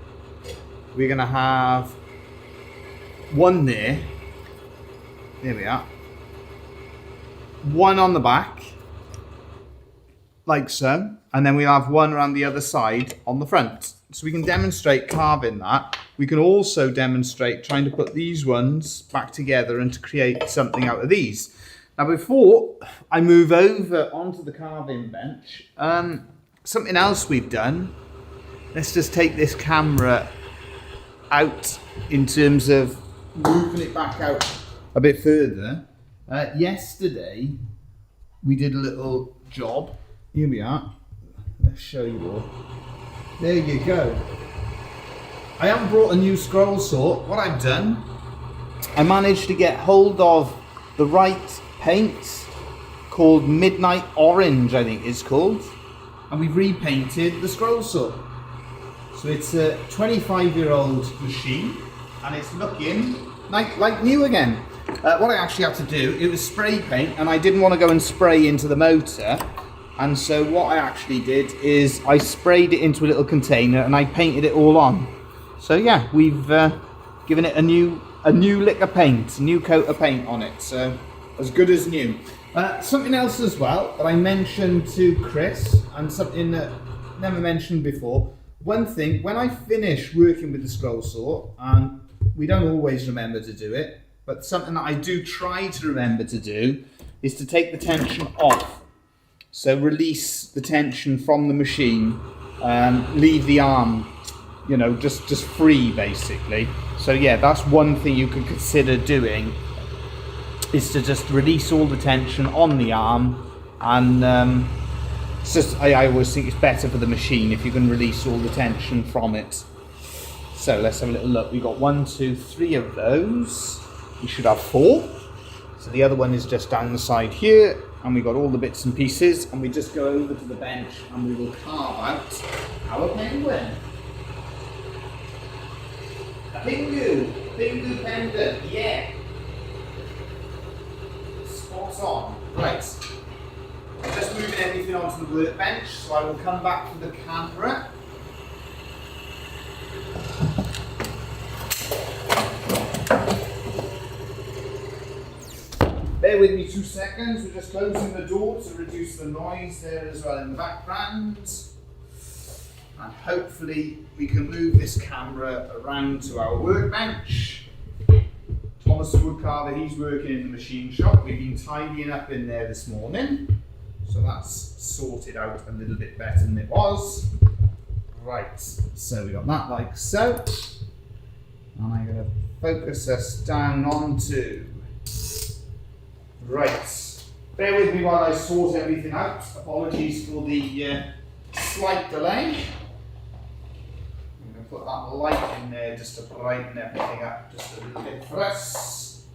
we're going to have one there. There we are. One on the back, like so, and then we'll have one around the other side on the front. So we can demonstrate carving that. We can also demonstrate trying to put these ones back together and to create something out of these. Now before I move over onto the carving bench, something else we've done, let's just take this camera out in terms of moving it back out a bit further. Yesterday we did a little job. Here we are. Let's show you all. There you go. I haven't brought a new scroll saw. What I've done, I managed to get hold of the right paint called Midnight Orange, I think it's called, and we've repainted the scroll saw. So it's a 25-year-old machine and it's looking like new again. What I actually had to do, it was spray paint, and I didn't want to go and spray into the motor. And so what I actually did is I sprayed it into a little container and I painted it all on. So yeah, we've given it a new lick of paint, a new coat of paint on it. So as good as new. Something else as well that I mentioned to Chris, and something that I never mentioned before. One thing, when I finish working with the scroll saw, and we don't always remember to do it, but something that I do try to remember to do is to take the tension off. So release the tension from the machine, leave the arm, you know, just free basically. So yeah, that's one thing you could consider doing, is to just release all the tension on the arm. And it's just, I always think it's better for the machine if you can release all the tension from it. So let's have a little look. We've got 1, 2, 3 of those. We should have 4. So the other one is just down the side here, and we got all the bits and pieces, and we just go over to the bench and we will carve out our penguin. A pingu pendant, yeah. Spot on. Right. I'm just moving everything onto the workbench, so I will come back to the camera. Bear with me 2 seconds, we're just closing the door to reduce the noise there as well in the background. And hopefully we can move this camera around to our workbench. Thomas the woodcarver, he's working in the machine shop. We've been tidying up in there this morning, so that's sorted out a little bit better than it was. Right, so we got that like so. And I'm going to focus us down onto... Right, bear with me while I sort everything out. Apologies for the slight delay. I'm going to put that light in there just to brighten everything up just a little bit for us.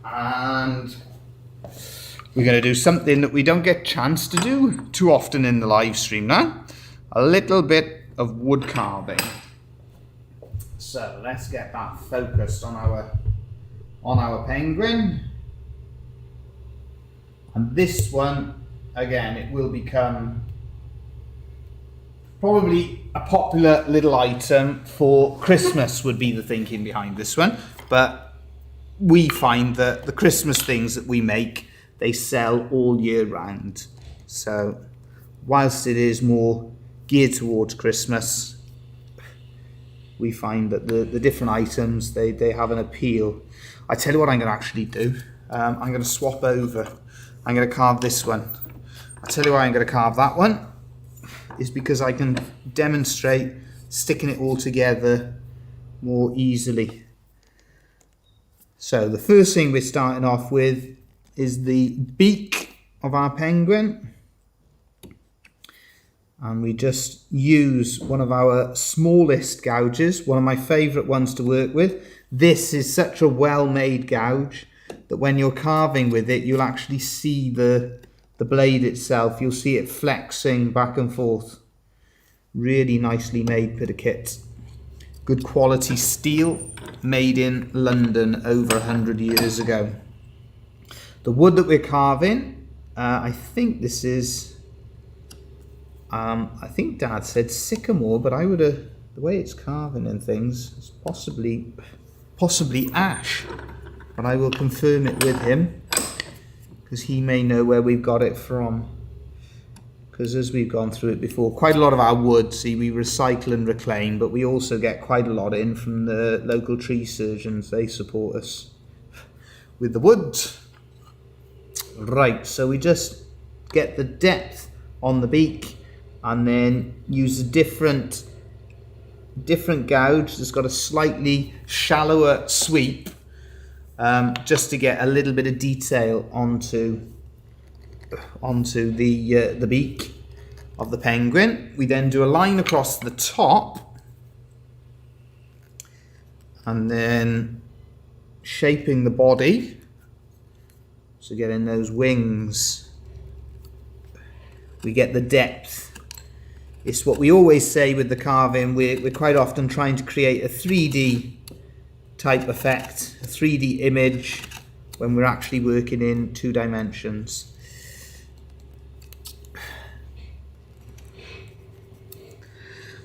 And we're going to do something that we don't get a chance to do too often in the live stream now. A little bit of wood carving. So let's get that focused on our penguin. And this one, again, it will become probably a popular little item for Christmas, would be the thinking behind this one. But we find that the Christmas things that we make, they sell all year round. So whilst it is more geared towards Christmas, we find that the different items, they have an appeal. I tell you what I'm going to actually do. I'm going to swap over. I'm going to carve this one. I tell you why I'm going to carve that one, is because I can demonstrate sticking it all together more easily. So the first thing we're starting off with is the beak of our penguin. And we just use one of our smallest gouges, one of my favourite ones to work with. This is such a well-made gouge that when you're carving with it, you'll actually see the blade itself. You'll see it flexing back and forth. Really nicely made bit of kit. Good quality steel, made in London over 100 years ago. The wood that we're carving, I think this is, I think Dad said sycamore, but I would have, the way it's carving and things, it's possibly ash. But I will confirm it with him, because he may know where we've got it from. Because as we've gone through it before, quite a lot of our wood, see, we recycle and reclaim, but we also get quite a lot in from the local tree surgeons. They support us with the wood. Right, so we just get the depth on the beak and then use a different gouge that's got a slightly shallower sweep, just to get a little bit of detail onto the beak of the penguin. We then do a line across the top and then shaping the body, so getting those wings, we get the depth. It's what we always say with the carving, we're quite often trying to create a 3D type effect, a 3D image, when we're actually working in 2 dimensions.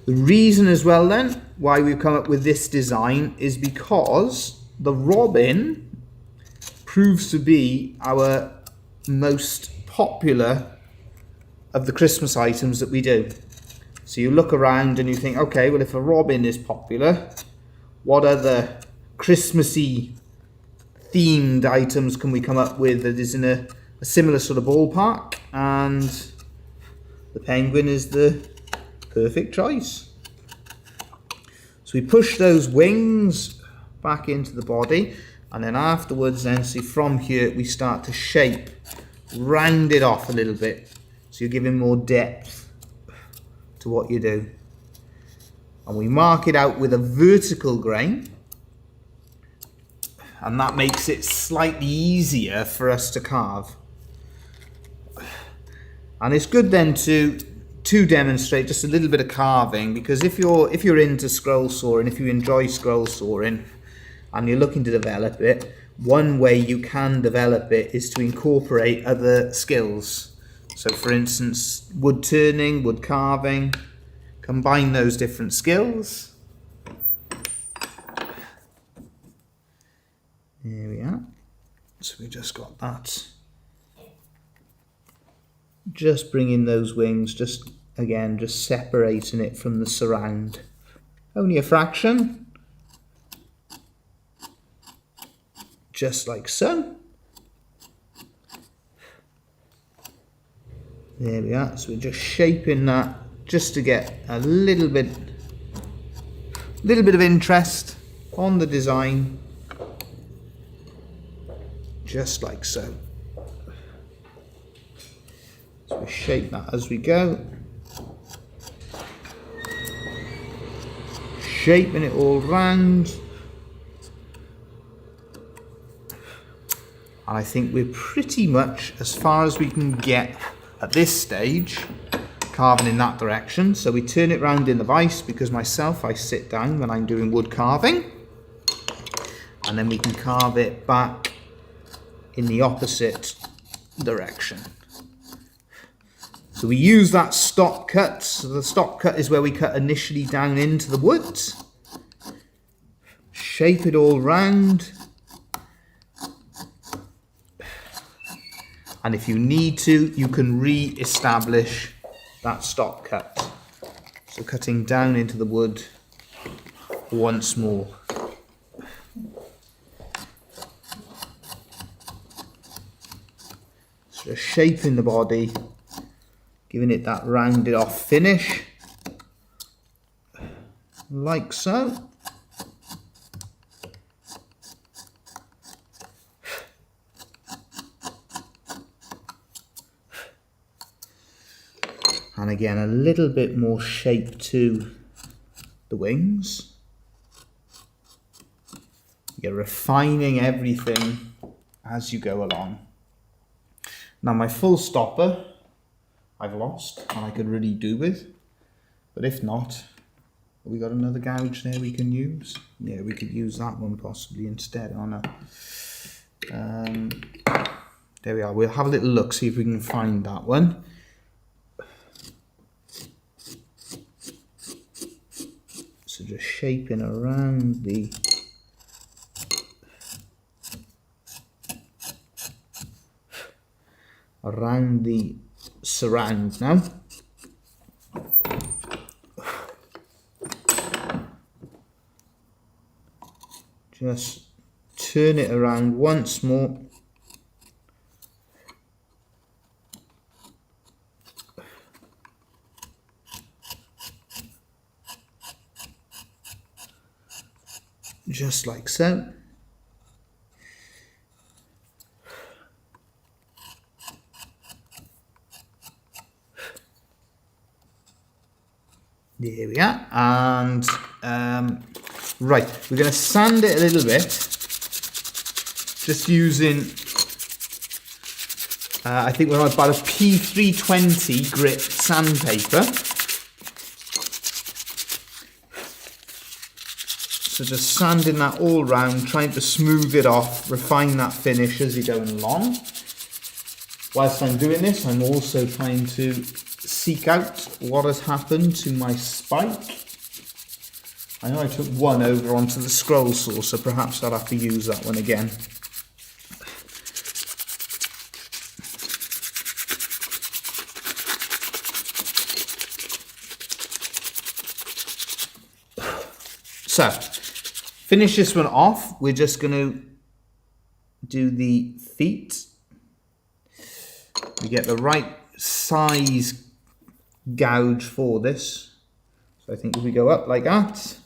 The reason as well then why we've come up with this design is because the robin proves to be our most popular of the Christmas items that we do. So you look around and you think, okay, well, if a robin is popular, what other Christmassy themed items can we come up with that is in a similar sort of ballpark? And the penguin is the perfect choice. So we push those wings back into the body, and then afterwards then, see, from here we start to shape, round it off a little bit, so you're giving more depth to what you do. And we mark it out with a vertical grain, and that makes it slightly easier for us to carve. And it's good then to demonstrate just a little bit of carving, because if you're into scroll sawing, if you enjoy scroll sawing and you're looking to develop it, one way you can develop it is to incorporate other skills. So for instance, wood turning, wood carving, combine those different skills. Here we are. So we just got that. Just bringing those wings, just separating it from the surround. Only a fraction. Just like so. There we are. So we're just shaping that just to get a little bit of interest on the design. Just like so. So we shape that as we go. Shaping it all round. And I think we're pretty much as far as we can get at this stage, carving in that direction. So we turn it round in the vise, because myself, I sit down when I'm doing wood carving. And then we can carve it back in the opposite direction. So we use that stop cut. So the stop cut is where we cut initially down into the wood. Shape it all round. And if you need to, you can re-establish that stop cut. So cutting down into the wood once more. So just shaping the body, giving it that rounded off finish, like so. And again, a little bit more shape to the wings. You're refining everything as you go along. Now my full stopper I've lost, and I could really do with, but if not, we got another gouge there we can use. Yeah, we could use that one possibly instead on a There we are. We'll have a little look, see if we can find that one. So just shaping around the surround now. Just turn it around once more. Just like so. There we are. And right, we're going to sand it a little bit, just using I think we're on about a P320 grit sandpaper. So just sanding that all round, trying to smooth it off, refine that finish as you're going along. Whilst I'm doing this, I'm also trying to seek out what has happened to my spike. I know I took one over onto the scroll saw, so perhaps I'll have to use that one again. So, finish this one off. We're just going to do the feet. We get the right size gouge for this. So I think if we go up like that,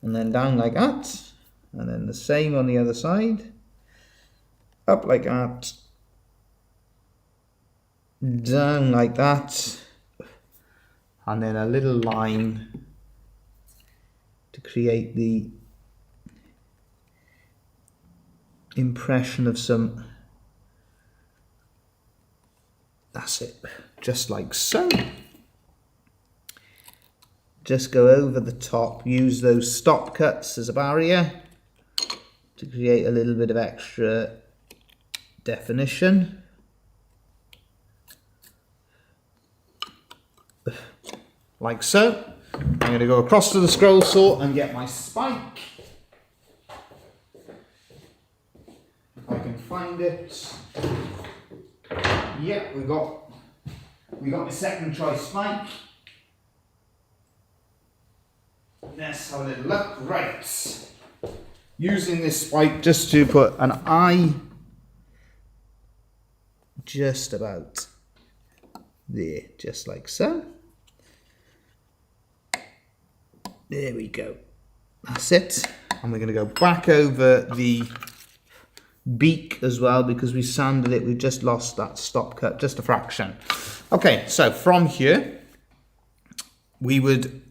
and then down like that, and then the same on the other side, up like that, down like that, and then a little line to create the impression of some, that's it, just like so. Just go over the top, use those stop cuts as a barrier to create a little bit of extra definition. Like so. I'm going to go across to the scroll saw and get my spike. If I can find it. Yeah, we got my second try spike. Let's have a little look. Right. Using this spike just to put an eye just about there, just like so. There we go. That's it. And we're going to go back over the beak as well because we sanded it. We've just lost that stop cut, just a fraction. Okay, so from here, we would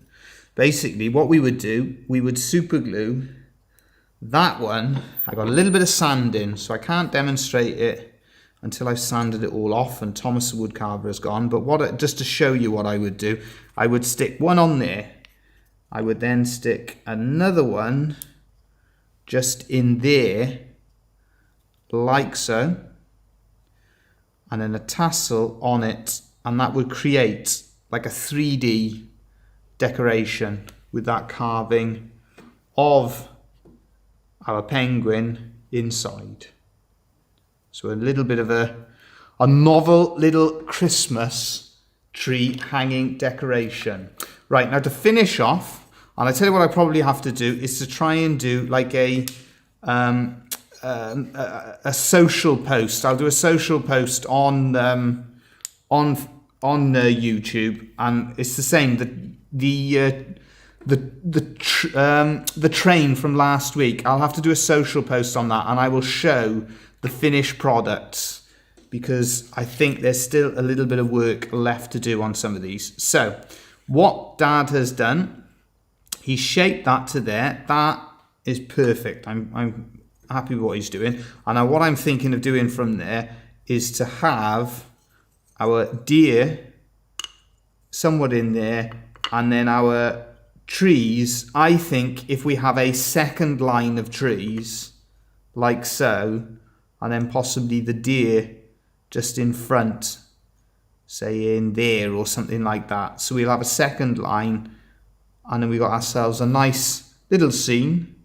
basically, what we would do, we would super glue that one. I got a little bit of sand in, so I can't demonstrate it until I've sanded it all off and Thomas the Woodcarver is gone. But just to show you what I would do, I would stick one on there. I would then stick another one just in there, like so, and then a tassel on it, and that would create like a 3D decoration with that carving of our penguin inside. So a little bit of a novel little Christmas tree hanging decoration. Right, now to finish off, and I tell you what I probably have to do is to try and do like a social post. I'll do a social post on YouTube, and it's the same. The train from last week. I'll have to do a social post on that, and I will show the finished products because I think there's still a little bit of work left to do on some of these. So, what Dad has done, he shaped that to there. That is perfect. I'm happy with what he's doing. And now what I'm thinking of doing from there is to have our deer somewhat in there, and then our trees. I think if we have a second line of trees, like so, and then possibly the deer just in front, say in there or something like that. So we'll have a second line, and then we got ourselves a nice little scene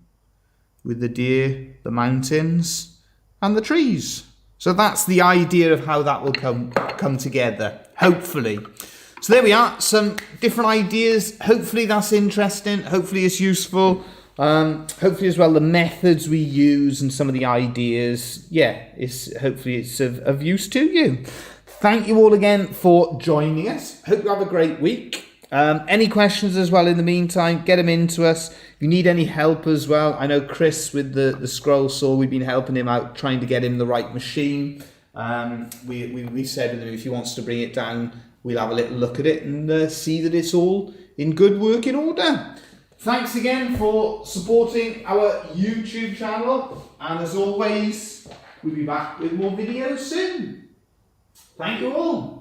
with the deer, the mountains, and the trees. So that's the idea of how that will come together, hopefully. So there we are, some different ideas. Hopefully that's interesting. Hopefully it's useful. Hopefully as well the methods we use and some of the ideas, hopefully it's of use to you. Thank you all again for joining us. Hope you have a great week. Any questions as well in the meantime, get them into us. If you need any help as well, I know Chris with the scroll saw, we've been helping him out, trying to get him the right machine. We said to him if he wants to bring it down, we'll have a little look at it and see that it's all in good working order. Thanks again for supporting our YouTube channel, and as always, we'll be back with more videos soon. Thank you all.